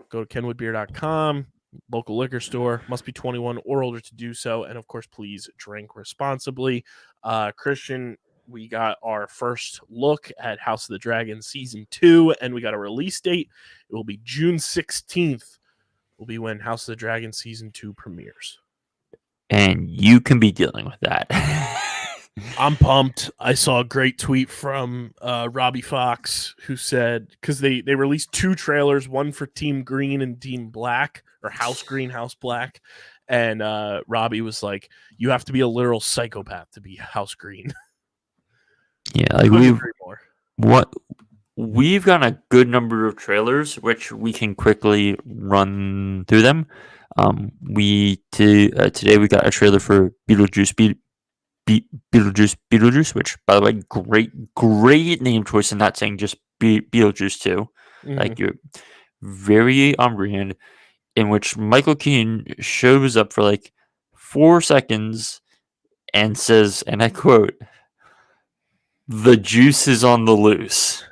Go to kenwoodbeer.com. Local liquor store, must be 21 or older to do so, and of course please drink responsibly. Christian, we got our first look at House of the Dragon season 2, and we got a release date. It will be June 16th will be when House of the Dragon season 2 premieres, and you can be dealing with that. I'm pumped. I saw a great tweet from Robbie Fox, who said, because they released 2 trailers, one for Team Green and Team Black, or House Green, House Black, and Robbie was like, you have to be a literal psychopath to be House Green. Yeah, like we've got a good number of trailers, which we can quickly run through them. Today we got a trailer for Beetlejuice, which, by the way, great name choice, and not saying just Beetlejuice too. Mm-hmm. Like, you're very on brand, in which Michael Keaton shows up for like 4 seconds and says, and I quote, "The juice is on the loose."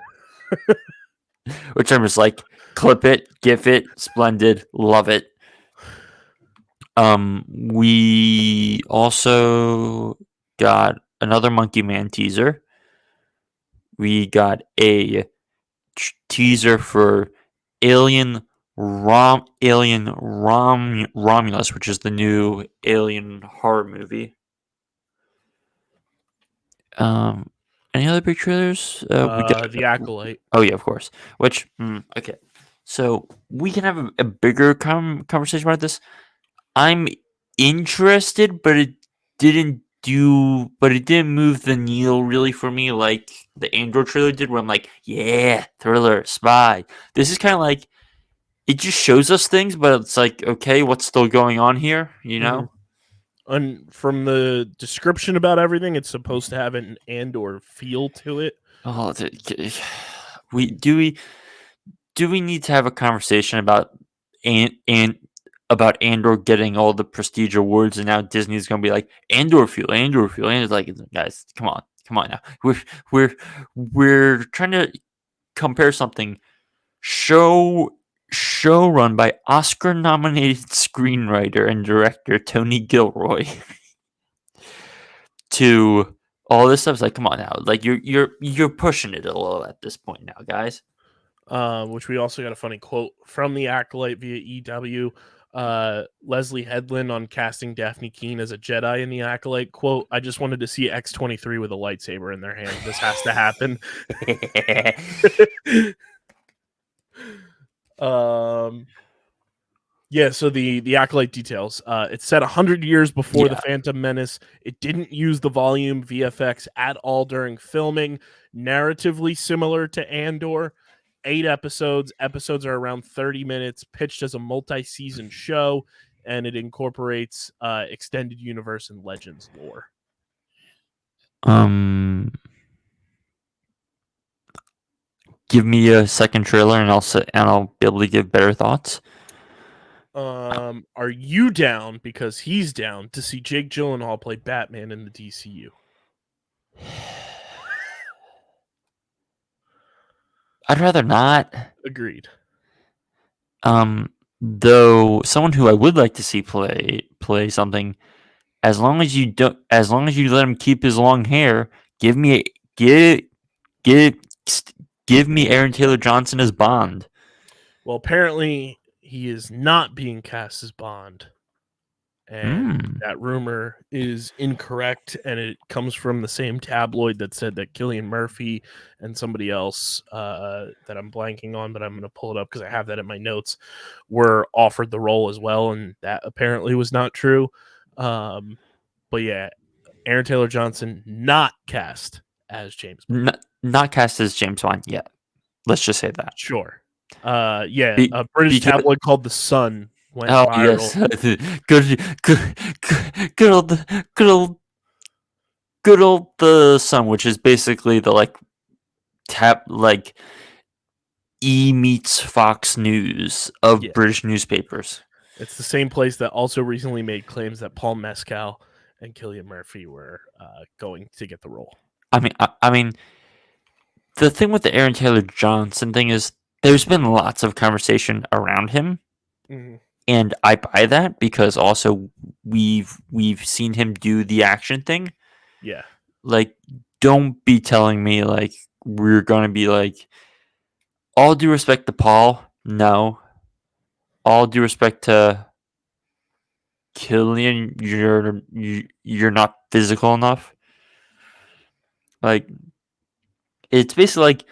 Which I'm just like, clip it, gif it, splendid, love it. We also got another Monkey Man teaser. We got a teaser for Romulus, which is the new Alien horror movie. Any other big trailers? We got The Acolyte. Oh yeah, of course. Which okay, so we can have a bigger conversation about this. I'm interested, but it didn't move the needle really for me like the Andor trailer did, where I'm like, yeah, thriller, spy. This is kind of like, it just shows us things, but it's like, okay, what's still going on here, you know? And from the description about everything, it's supposed to have an Andor feel to it. Oh, we need to have a conversation about about Andor getting all the prestige awards, and now Disney's gonna be like, Andor feel, and it's like, guys, come on now. We're trying to compare something show run by Oscar nominated screenwriter and director Tony Gilroy to all this stuff. It's like, come on now, like you're pushing it a little at this point now, guys. Which we also got a funny quote from the Acolyte via EW. Leslie Headland on casting Daphne Keene as a Jedi in the Acolyte, quote, "I just wanted to see X-23 with a lightsaber in their hand. This has to happen." Yeah, so the Acolyte details. It's set 100 years before the Phantom Menace. It didn't use the volume VFX at all during filming. Narratively similar to Andor. 8 episodes. Episodes are around 30 minutes. Pitched as a multi-season show, and it incorporates extended universe and Legends lore. Give me a second trailer, and I'll be able to give better thoughts. Are you down, because he's down, to see Jake Gyllenhaal play Batman in the DCU? I'd rather not. Agreed. Though someone who I would like to see play something, as long as you let him keep his long hair, give me Aaron Taylor Johnson as Bond. Well, apparently he is not being cast as Bond, and that rumor is incorrect, and it comes from the same tabloid that said that Cillian Murphy and somebody else that I'm blanking on, but I'm going to pull it up because I have that in my notes, were offered the role as well, and that apparently was not true. But yeah, Aaron Taylor Johnson not cast as James Bond. Not cast as James Bond yet. Let's just say that. Sure. A British tabloid called The Sun went viral. Yes. good old The Sun, which is basically the E meets Fox News of British newspapers. It's the same place that also recently made claims that Paul Mescal and Cillian Murphy were going to get the role. I mean, the thing with the Aaron Taylor Johnson thing is there's been lots of conversation around him, and I buy that because also we've seen him do the action thing. Yeah, like, don't be telling me like we're gonna be like, all due respect to Paul, no. All due respect to Cillian, you're not physical enough. Like, it's basically like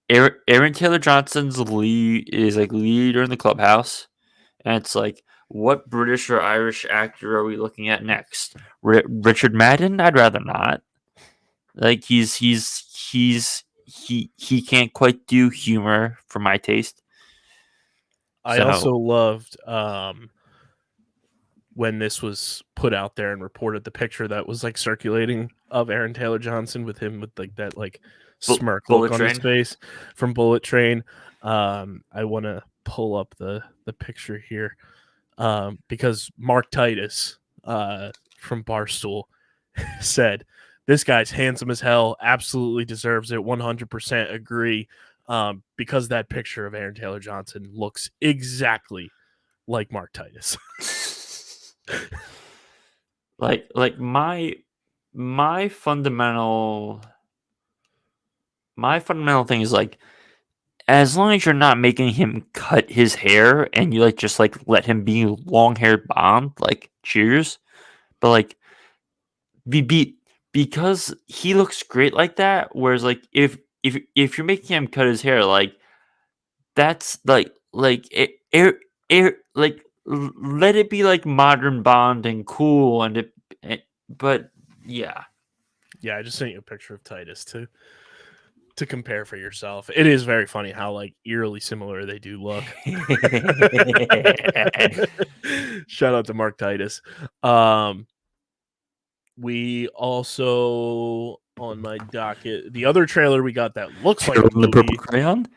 Aaron Taylor Johnson's leader in the clubhouse, and it's like, what British or Irish actor are we looking at next? Richard Madden? I'd rather not. Like, he can't quite do humor for my taste. I also loved when this was put out there and reported, the picture that was like circulating of Aaron Taylor Johnson with him with like that like smirk look on his face from Bullet Train. I want to pull up the picture here because Mark Titus from Barstool said, "This guy's handsome as hell. Absolutely deserves it. 100% agree." Because that picture of Aaron Taylor Johnson looks exactly like Mark Titus. like my fundamental thing is like, as long as you're not making him cut his hair and you just let him be long haired Bond, cheers. But because he looks great like that. Whereas if you're making him cut his hair, that's let it be like modern Bond and cool but yeah. Yeah, I just sent you a picture of Titus to compare for yourself. It is very funny how eerily similar they do look. Shout out to Mark Titus. We also, on my docket, the other trailer we got that looks like a Harold and the movie. Purple Crayon.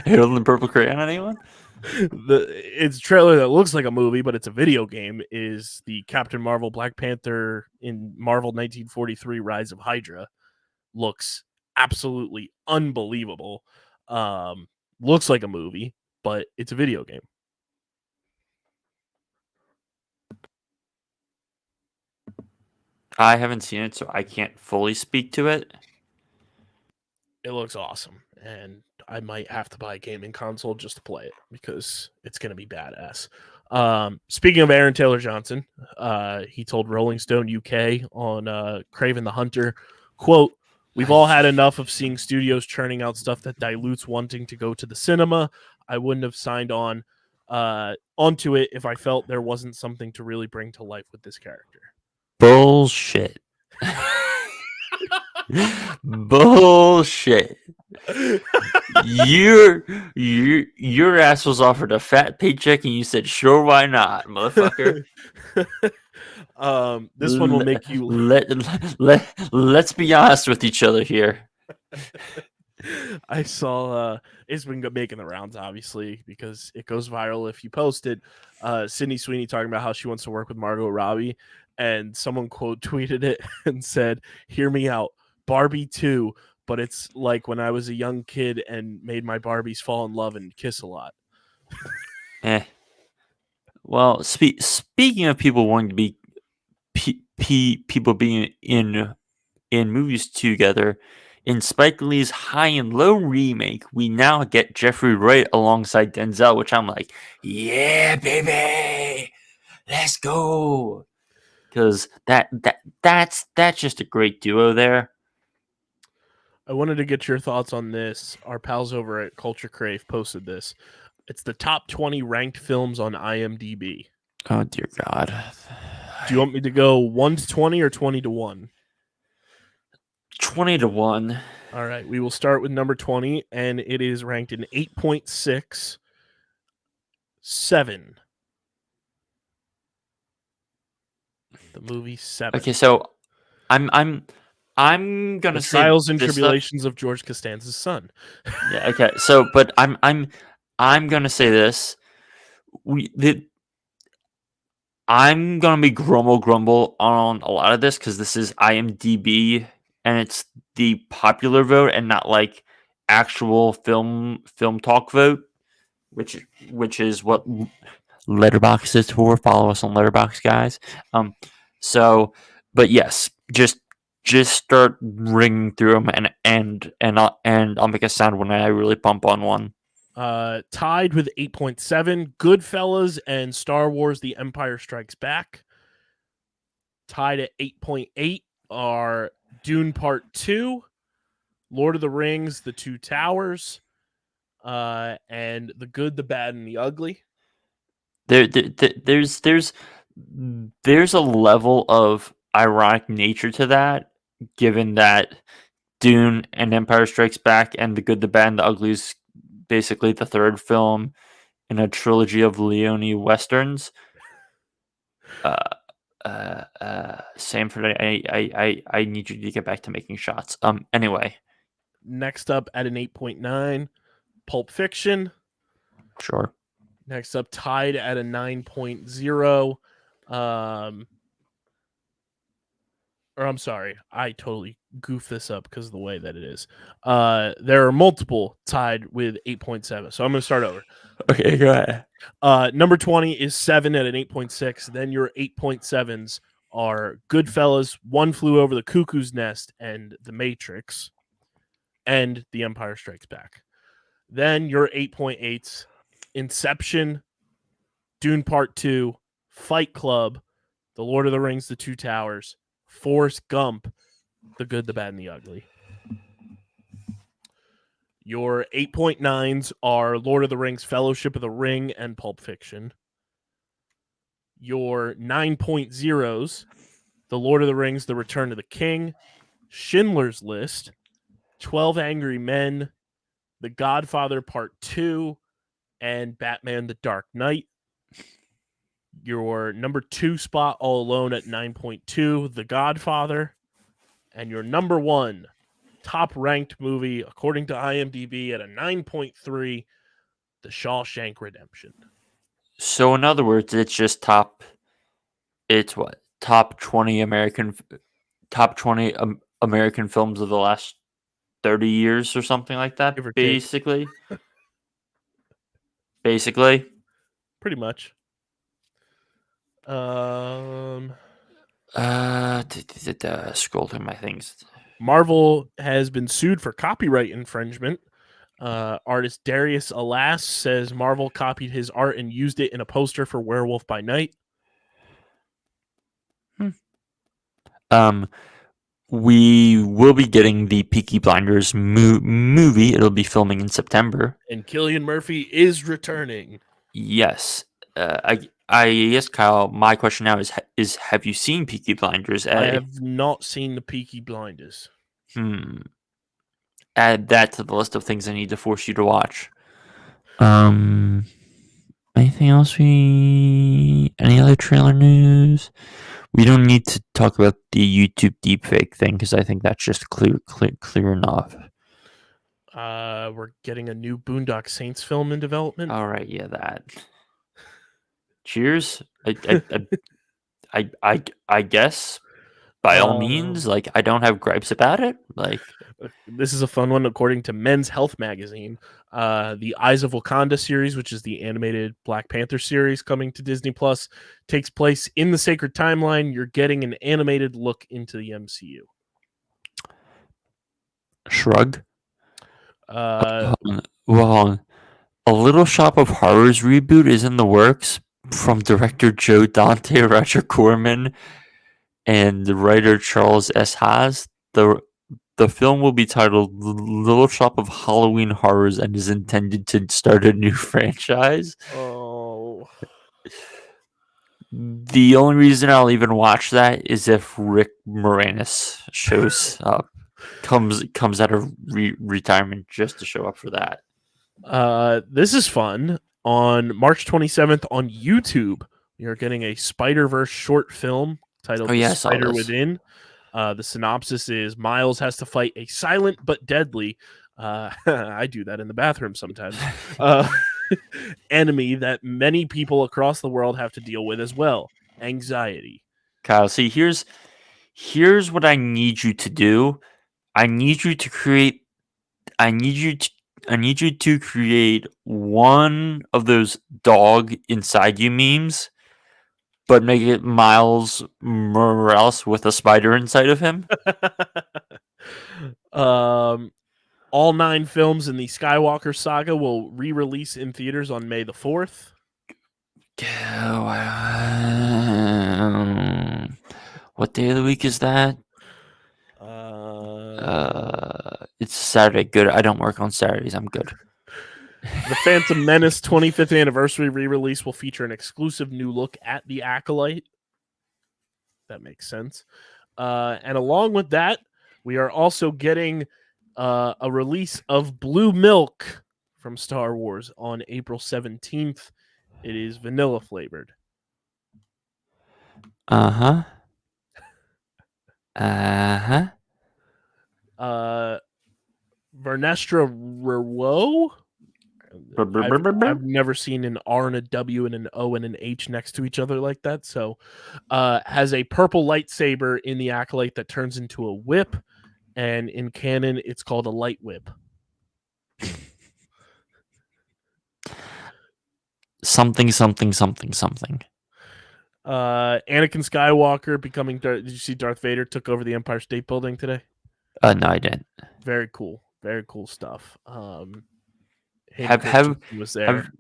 Harold and the Purple Crayon. Anyone? It's a trailer that looks like a movie, but it's a video game. Is the Captain Marvel Black Panther in Marvel 1943 Rise of Hydra. Looks absolutely unbelievable. Looks like a movie, but it's a video game. I haven't seen it, so I can't fully speak to it. It looks awesome, and I might have to buy a gaming console just to play it because it's going to be badass. Speaking of Aaron Taylor Johnson, he told Rolling Stone UK on Kraven the Hunter, quote, "We've all had enough of seeing studios churning out stuff that dilutes wanting to go to the cinema. I wouldn't have signed onto it if I felt there wasn't something to really bring to life with this character." Bullshit. Bullshit. Your ass was offered a fat paycheck and you said, "Sure, why not, motherfucker?" This one will make you let's be honest with each other here. I saw it's been making the rounds, obviously, because it goes viral if you post it. Sydney Sweeney talking about how she wants to work with Margot Robbie, and someone quote tweeted it and said, "Hear me out, Barbie 2, but it's like when I was a young kid and made my Barbies fall in love and kiss a lot." Well, speaking of people wanting to be people being in movies together, in Spike Lee's High and Low remake, we now get Jeffrey Wright alongside Denzel, which I'm like, yeah, baby, let's go, because that's just a great duo there. I wanted to get your thoughts on this. Our pals over at Culture Crave posted this. It's the top 20 ranked films on IMDb. Oh dear God! Do you want me to go 1 to 20 or 20 to 1? 20 to 1. All right, we will start with number 20, and it is ranked in 8.6, 7. The movie 7. Okay, so I'm gonna The say Trials and this Tribulations of George Costanza's son. Yeah. Okay. So, but I'm gonna say this. I'm gonna be grumble on a lot of this because this is IMDb and it's the popular vote and not like actual film talk vote, which is what Letterboxd is for. Follow us on Letterboxd, guys. So, but yes, just start ringing through them and I'll make a sound when I really pump on one. Tied with 8.7, Goodfellas and Star Wars The Empire Strikes Back. Tied at 8.8 are Dune Part 2, Lord of the Rings, The Two Towers, and The Good, the Bad, and the Ugly. There's a level of ironic nature to that, given that Dune and Empire Strikes Back and The Good, the Bad, and the Ugly is basically the third film in a trilogy of Leone westerns. Sanford, I need you to get back to making shots. Anyway. Next up at an 8.9, Pulp Fiction. Sure. Next up, tied at a 9.0, Um, or I'm sorry, I totally goofed this up because of the way that it is. There are multiple tied with 8.7. So I'm going to start over. Okay, go ahead. Number 20 is 7 at an 8.6. Then your 8.7s are Goodfellas, One Flew Over the Cuckoo's Nest, and The Matrix, and The Empire Strikes Back. Then your 8.8s, Inception, Dune Part 2, Fight Club, The Lord of the Rings, The Two Towers, Forrest Gump, The Good, the Bad, and the Ugly. Your 8.9s are Lord of the Rings, Fellowship of the Ring, and Pulp Fiction. Your 9.0s, The Lord of the Rings, The Return of the King, Schindler's List, 12 Angry Men, The Godfather Part 2, and Batman The Dark Knight. Your number 2 spot all alone at 9.2, The Godfather. And your number 1 top ranked movie, according to IMDb, at a 9.3, The Shawshank Redemption. So in other words, it's just top. It's what top 20 American films of the last 30 years or something like that. Give or take. Basically. Pretty much. Scroll through my things. Marvel has been sued for copyright infringement. Artist Darius Alas says Marvel copied his art and used it in a poster for Werewolf by Night. We will be getting the Peaky Blinders movie. It'll be filming in September. And Cillian Murphy is returning. Yes. I guess, Kyle, my question now is have you seen Peaky Blinders? I have not seen the Peaky Blinders. Add that to the list of things I need to force you to watch. Anything else? Any other trailer news? We don't need to talk about the YouTube deepfake thing because I think that's just clear enough. We're getting a new Boondock Saints film in development. All right, yeah, that. Cheers. I guess by all means, like I don't have gripes about it. Like this is a fun one. According to Men's Health magazine, the Eyes of Wakanda series, which is the animated Black Panther series coming to Disney Plus, takes place in the Sacred Timeline. You're getting an animated look into the MCU. Shrug. Well, a Little Shop of Horrors reboot is in the works from director Joe Dante, Roger Corman, and the writer Charles S. Haas. The film will be titled Little Shop of Halloween Horrors and is intended to start a new franchise. Oh. The only reason I'll even watch that is if Rick Moranis shows up, comes out of retirement just to show up for that. This is fun. On March 27th on YouTube, we are getting a Spider-Verse short film titled The Spider Within. The synopsis is Miles has to fight a silent but deadly, I do that in the bathroom sometimes, enemy that many people across the world have to deal with as well, anxiety. Kyle, see, here's what I need you to do. I need you to create one of those dog inside you memes, but make it Miles Morales with a spider inside of him. All 9 films in the Skywalker saga will re-release in theaters on May the 4th. What day of the week is that? It's Saturday. Good. I don't work on Saturdays. I'm good. The Phantom Menace 25th anniversary re-release will feature an exclusive new look at the Acolyte. That makes sense. And along with that, we are also getting a release of Blue Milk from Star Wars on April 17th. It is vanilla flavored. Uh-huh. Vernestra Rowe? I've never seen an R and a W and an O and an H next to each other like that. So, has a purple lightsaber in the Acolyte that turns into a whip, and in canon, it's called a light whip. Something. Anakin Skywalker becoming. Did you see Darth Vader took over the Empire State Building today? No, I didn't. Very cool stuff. Have was there.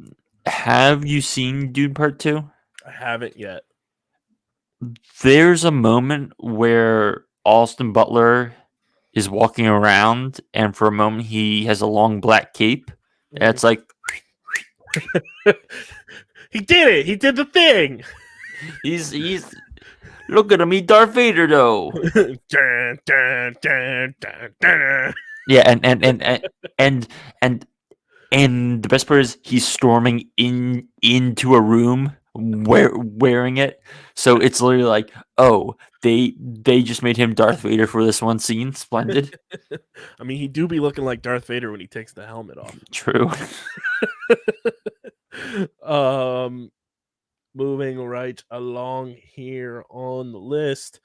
Have you seen Dune Part 2? I haven't yet. There's a moment where Austin Butler is walking around, and for a moment he has a long black cape, and it's like he did it. He did the thing. He's look at him. He's Darth Vader though. Dun, dun, dun, dun, dun. Yeah, and the best part is he's storming into a room wearing it. So it's literally like, oh, they just made him Darth Vader for this one scene. Splendid. I mean, he do be looking like Darth Vader when he takes the helmet off. True. Moving right along here on the list.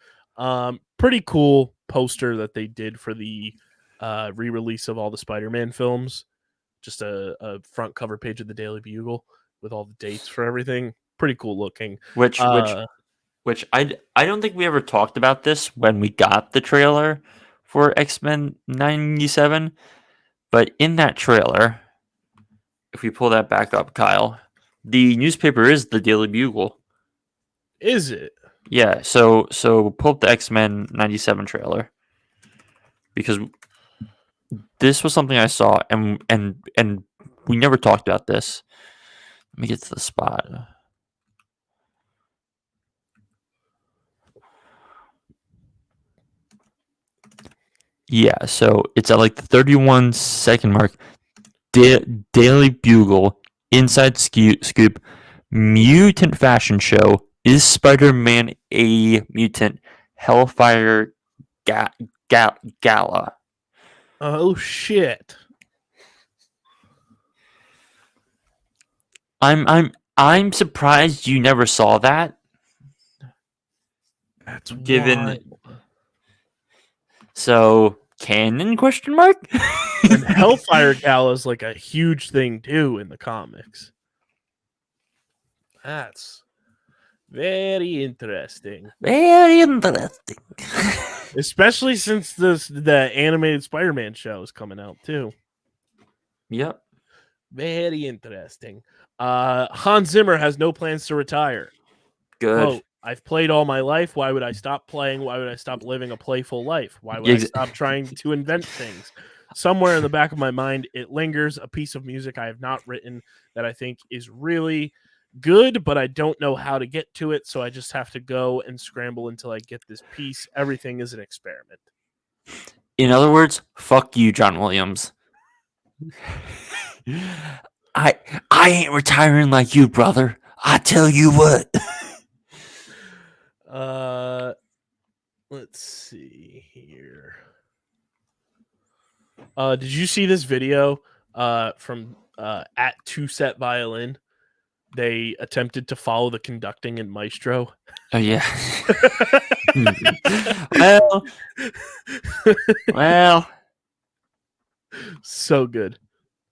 Pretty cool poster that they did for the re-release of all the Spider-Man films. Just a front cover page of the Daily Bugle with all the dates for everything. Pretty cool looking. Which I don't think we ever talked about this when we got the trailer for XMen 97. But in that trailer, if we pull that back up, Kyle, the newspaper is the Daily Bugle. Is it? Yeah. So pull up the XMen 97 trailer, because this was something I saw, and we never talked about this. Let me get to the spot. Yeah, so it's at like the 31-second mark. Daily Bugle, Inside Scoop, Mutant Fashion Show. Is Spider-Man a mutant? Hellfire Gala. Oh shit! I'm surprised you never saw that. That's given. wild. So canon question mark? And Hellfire Gala is like a huge thing too in the comics. That's very interesting. Very interesting. Especially since the animated Spider-Man show is coming out too. Yep. Very interesting. Hans Zimmer has no plans to retire. Good. Quote, I've played all my life. Why would I stop playing? Why would I stop living a playful life? Why would I stop trying to invent things? Somewhere in the back of my mind, it lingers a piece of music I have not written that I think is really good, but I don't know how to get to it, so I just have to go and scramble until I get this piece. Everything is an experiment. In other words, fuck you, John Williams. I ain't retiring like you, brother. I tell you what. Let's see here. Did you see this video from at Two Set Violin? They attempted to follow the conducting in Maestro. Oh yeah. well. So good.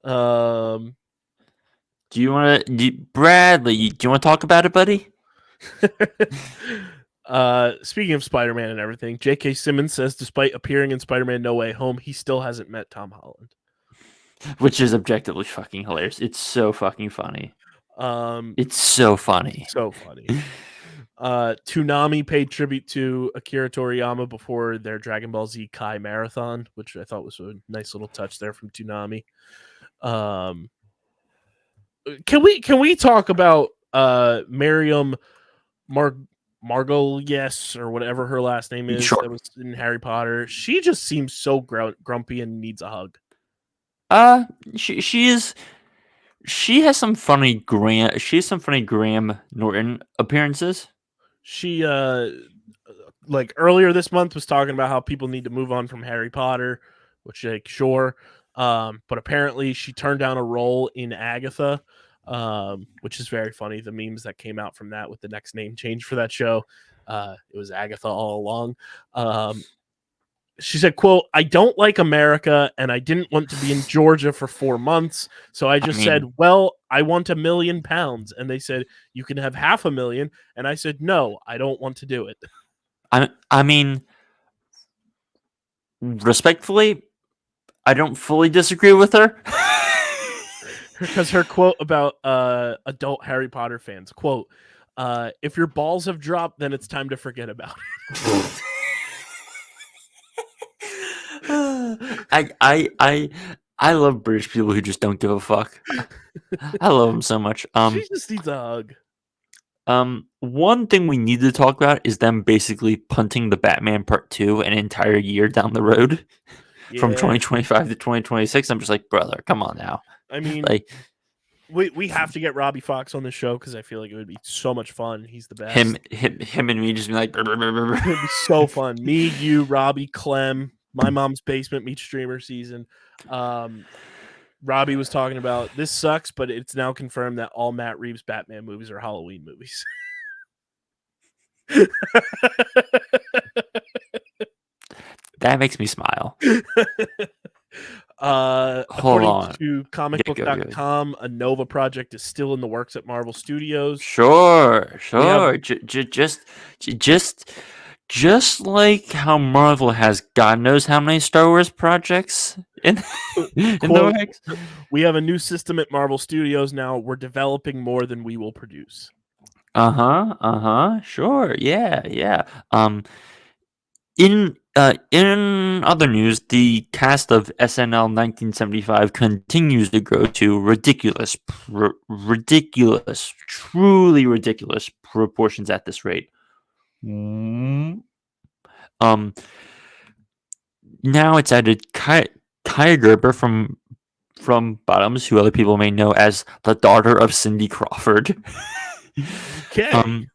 Do you want to, Bradley? Do you want to talk about it, buddy? Speaking of Spider-Man and everything, J.K. Simmons says despite appearing in Spider-Man No Way Home, he still hasn't met Tom Holland. Which is objectively fucking hilarious. It's so fucking funny. It's so funny. So funny. Toonami paid tribute to Akira Toriyama before their Dragon Ball Z Kai marathon, which I thought was a nice little touch there from Toonami. Can we talk about Miriam Margot, yes, or whatever her last name is, sure. That was in Harry Potter? She just seems so grumpy and needs a hug. She has some funny Graham Norton appearances. She like earlier this month was talking about how people need to move on from Harry Potter, which like sure. But apparently she turned down a role in Agatha, which is very funny. The memes that came out from that with the next name change for that show, it was Agatha all along. She said, quote, "I don't like America and I didn't want to be in Georgia for 4 months. So I just said, well, I want £1 million. And they said, you can have $500,000. And I said, no, I don't want to do it." I mean, respectfully, I don't fully disagree with her. Because her quote about adult Harry Potter fans, quote, "If your balls have dropped, then it's time to forget about it." I love British people who just don't give a fuck. I love them so much. She just needs a hug. One thing we need to talk about is them basically punting the Batman Part 2 an entire year down the road from 2025 to 2026. I'm just like, brother, come on now. I mean, like, we have to get Robbie Fox on the show because I feel like it would be so much fun. He's the best. Him and me just be like, it would be so fun. Me, you, Robbie, Clem, My Mom's Basement meets StreamerSZN. Robbie was talking about this sucks, but it's now confirmed that all Matt Reeves Batman movies are Halloween movies. That makes me smile. According to comicbook.com, a Nova project is still in the works at Marvel Studios. Sure. Just like how Marvel has God knows how many Star Wars projects in the works. We have a new system at Marvel Studios now. We're developing more than we will produce. Sure. Yeah. In other news, the cast of SNL 1975 continues to grow to ridiculous, truly ridiculous proportions at this rate. Now it's added Kaya Gerber from Bottoms, who other people may know as the daughter of Cindy Crawford. Okay.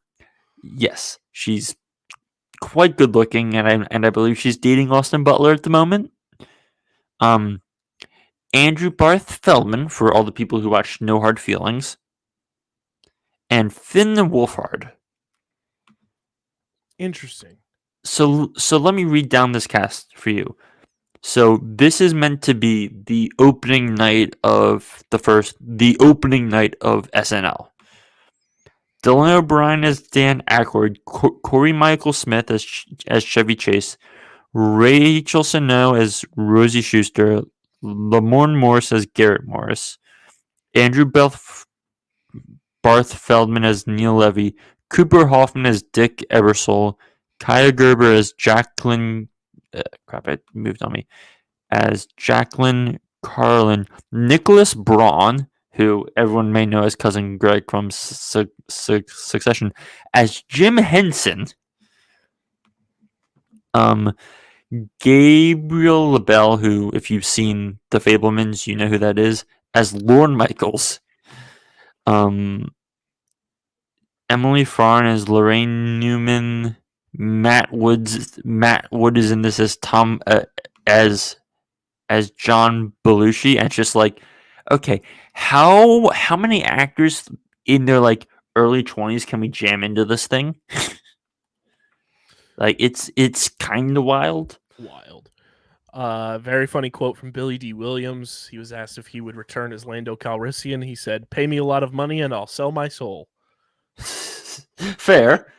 Yes, she's quite good looking, and I believe she's dating Austin Butler at the moment. Andrew Barth Feldman, for all the people who watch No Hard Feelings, and Finn Wolfhard. Interesting. So let me read down this cast for you. So this is meant to be the opening night of SNL. Dylan O'Brien as Dan Aykroyd, Corey Michael Smith as Chevy Chase, Rachel Sano as Rosie Schuster, Lamorne Morris as Garrett Morris, Andrew Barth Feldman as Neil Levy, Cooper Hoffman as Dick Ebersol, Kaya Gerber as Jacqueline. It moved on me. As Jacqueline Carlin, Nicholas Braun, who everyone may know as Cousin Greg from Succession, as Jim Henson. Gabriel LaBelle, who, if you've seen The Fablemans, you know who that is, as Lorne Michaels. Emily Farn as Lorraine Newman. Matt Wood is in this as Tom as John Belushi, and it's just like, okay, how many actors in their like early 20s can we jam into this thing? Like it's kind of wild. Very funny quote from Billy D. Williams. He was asked if he would return as Lando Calrissian. He said, "Pay me a lot of money and I'll sell my soul." Fair.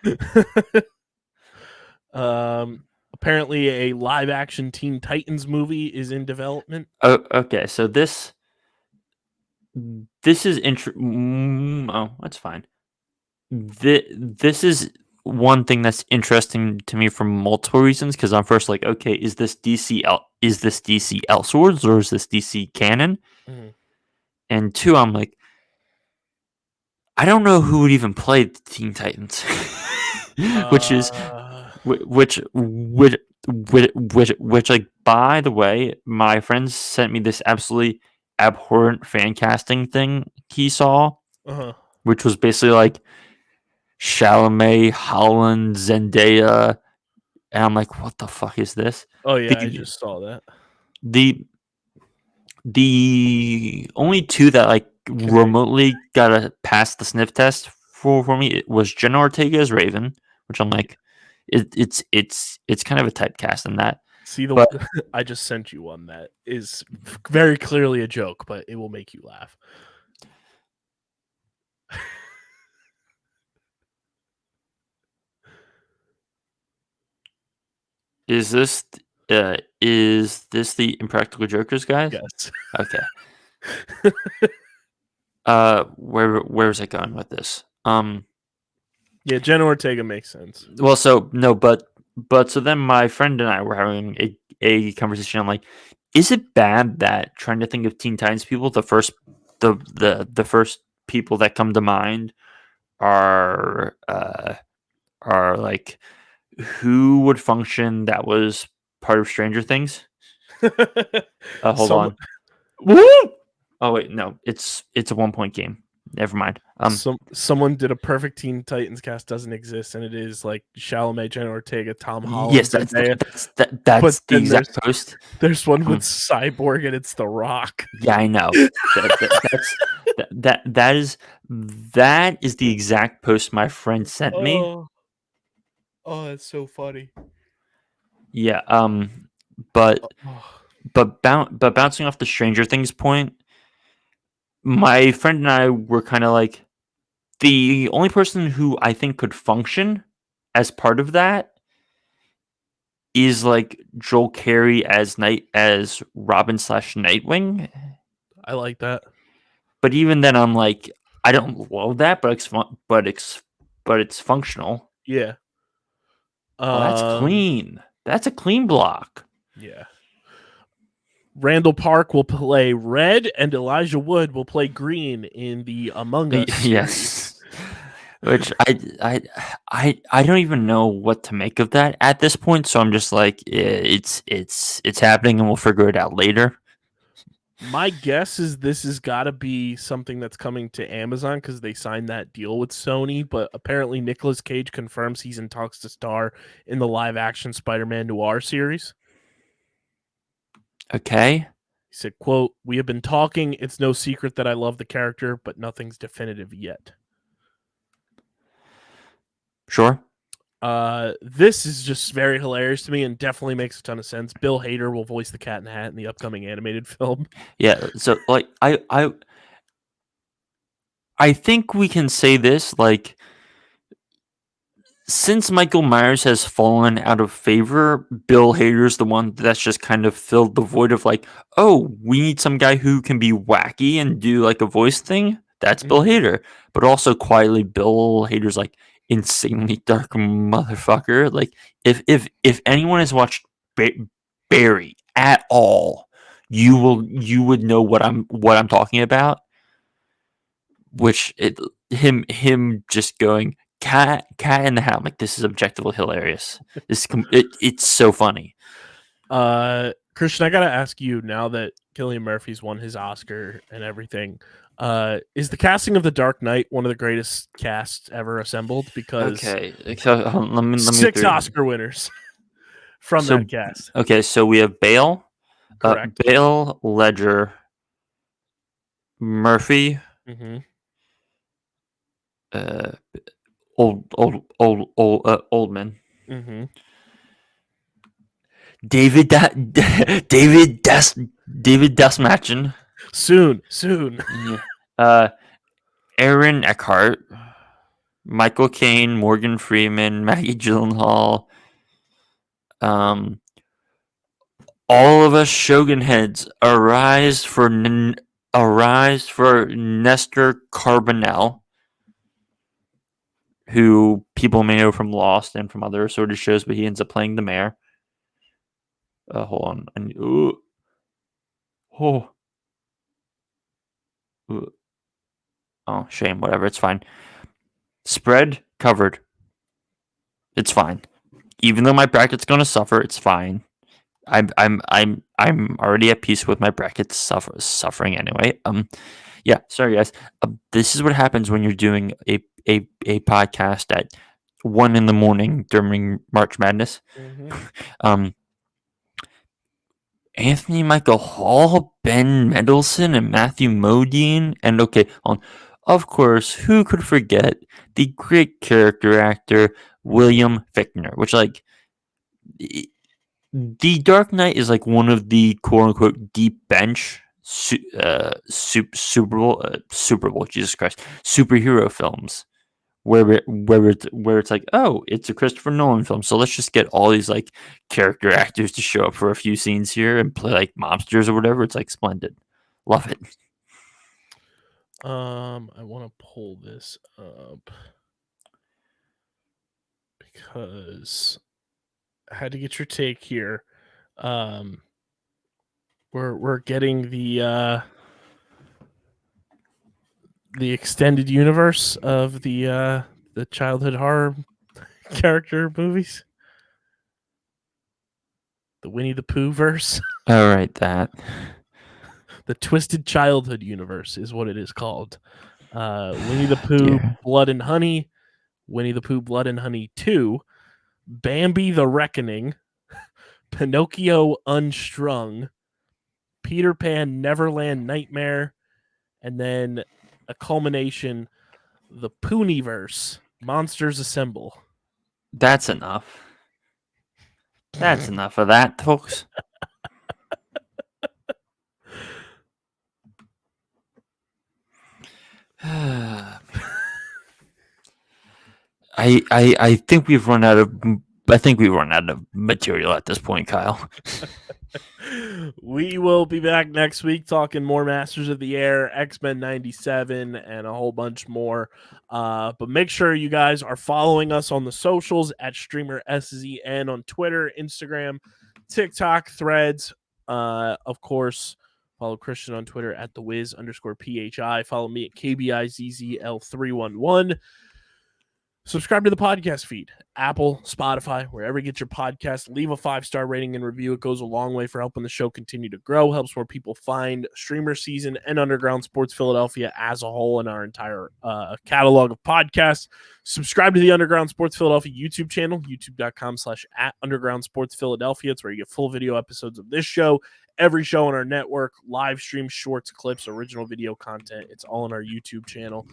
Apparently a live action Teen Titans movie is in development. Oh, okay, so this is oh, that's fine. This is one thing that's interesting to me for multiple reasons, because I'm first like, okay, is this DC Elseworlds or is this DC canon? Mm-hmm. And two, I'm like, I don't know who would even play the Teen Titans, which like, by the way, my friend sent me this absolutely abhorrent fan casting thing he saw, which was basically like Chalamet, Holland, Zendaya, and I'm like, what the fuck is this? Oh yeah, I just saw that. The only two that like remotely got to pass the sniff test for me it was Jenna Ortega as Raven, which I'm like, it's kind of a typecast in that. See But I just sent you one that is very clearly a joke, but it will make you laugh. is this the Impractical Jokers, guys? Yes. Okay. Where's it going with this? Yeah, Jenna Ortega makes sense. Well, so no, but so then my friend and I were having a conversation. I'm like, is it bad that trying to think of Teen Titans people, the first people that come to mind are like who would function that was part of Stranger Things? Hold on. Woo! Oh wait, no, it's a 1-point game. Never mind. Someone did a perfect Teen Titans cast doesn't exist, and it is like Chalamet, Jenna Ortega, Tom Holland. Yes, that's the exact post. There's one with Cyborg, and it's The Rock. Yeah, I know. That is the exact post my friend sent me. Oh, that's so funny. Yeah. But bouncing off the Stranger Things point, my friend and I were kind of like, the only person who I think could function as part of that is like Joel Carey as Robin / Nightwing. I like that. But even then, I'm like, I don't love that, but it's functional. Yeah. That's clean. That's a clean block. Yeah. Randall Park will play red, and Elijah Wood will play green in the Among Us series. Yes. Which I don't even know what to make of that at this point. So I'm just like, it's happening, and we'll figure it out later. My guess is this has got to be something that's coming to Amazon because they signed that deal with Sony. But apparently, Nicolas Cage confirms he's in talks to star in the live-action Spider-Man Noir series. Okay. He said, quote, "We have been talking. It's no secret that I love the character, but nothing's definitive yet." Sure. This is just very hilarious to me and definitely makes a ton of sense. Bill Hader will voice the Cat in the Hat in the upcoming animated film. Yeah. So like I think we can say this, like, since Michael Myers has fallen out of favor, Bill Hader's the one that's just kind of filled the void of like, oh, we need some guy who can be wacky and do like a voice thing. That's Bill Hader. But also quietly, Bill Hader's like insanely dark motherfucker. Like if anyone has watched Barry at all, you would know what I'm talking about. Which him just going cat in the hat. I'm like, this is objectively hilarious. It's so funny. Christian, I gotta ask you now that Cillian Murphy's won his Oscar and everything. Is the casting of The Dark Knight one of the greatest casts ever assembled? Because so let me 6 Oscar winners from that cast. Okay, so we have Bale, Bale, Ledger, Murphy, Oldman, David Desmachin, soon, Aaron Eckhart, Michael Caine, Morgan Freeman, Maggie Gyllenhaal, all of us Shogun heads arise for Nestor Carbonell, who people may know from Lost and from other sort of shows, but he ends up playing the mayor. Hold on. Oh, shame. Whatever. It's fine. Spread covered. It's fine. Even though my bracket's gonna suffer, it's fine. I'm already at peace with my brackets suffering anyway. Yeah. Sorry, guys. This is what happens when you're doing a podcast at 1 a.m. during March Madness. Anthony Michael Hall, Ben Mendelsohn, and Matthew Modine. And of course, who could forget the great character actor William Fichtner, which The Dark Knight is like one of the quote unquote deep bench Super Bowl, Jesus Christ, superhero films where it's like, oh, it's a Christopher Nolan film, so let's just get all these like character actors to show up for a few scenes here and play like mobsters or whatever. It's like splendid, love it. I want to pull this up because I had to get your take here. We're getting the extended universe of the childhood horror character movies. The Winnie the Pooh verse. All right, that. The Twisted Childhood universe is what it is called. Winnie the Pooh, Dear. Blood and Honey, Winnie the Pooh, Blood and Honey 2, Bambi the Reckoning, Pinocchio Unstrung, Peter Pan Neverland Nightmare, and then a culmination, the Pooniverse, Monsters Assemble. That's enough. That's enough of that, folks. I think we've run out of material at this point, Kyle. We will be back next week talking more Masters of the Air, XMen 97, and a whole bunch more. But make sure you guys are following us on the socials at StreamerSZN on Twitter, Instagram, TikTok, Threads. Of course, follow Christian on Twitter at @thewiz_PHI. Follow me at KBIZZL311. Subscribe to the podcast feed, Apple, Spotify, wherever you get your podcast. Leave a 5-star rating and review. It goes a long way for helping the show continue to grow, helps more people find Streamer Season and Underground Sports Philadelphia as a whole in our entire catalog of podcasts. Subscribe to the Underground Sports Philadelphia YouTube channel, youtube.com/@Underground Sports Philadelphia. It's where you get full video episodes of this show, every show on our network, live stream, shorts, clips, original video content. It's all on our YouTube channel.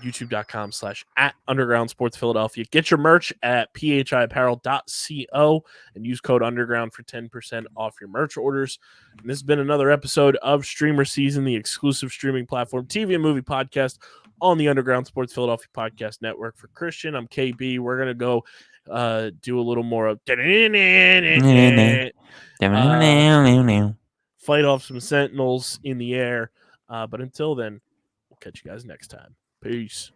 youtube.com/@Underground Sports Philadelphia. Get your merch at phiapparel.co and use code Underground for 10% off your merch orders. And this has been another episode of Streamer Season, the exclusive streaming platform TV and movie podcast on the Underground Sports Philadelphia Podcast Network. For Christian, I'm KB. We're going to go do a little more of fight off some Sentinels in the air. But until then, we'll catch you guys next time. Peace.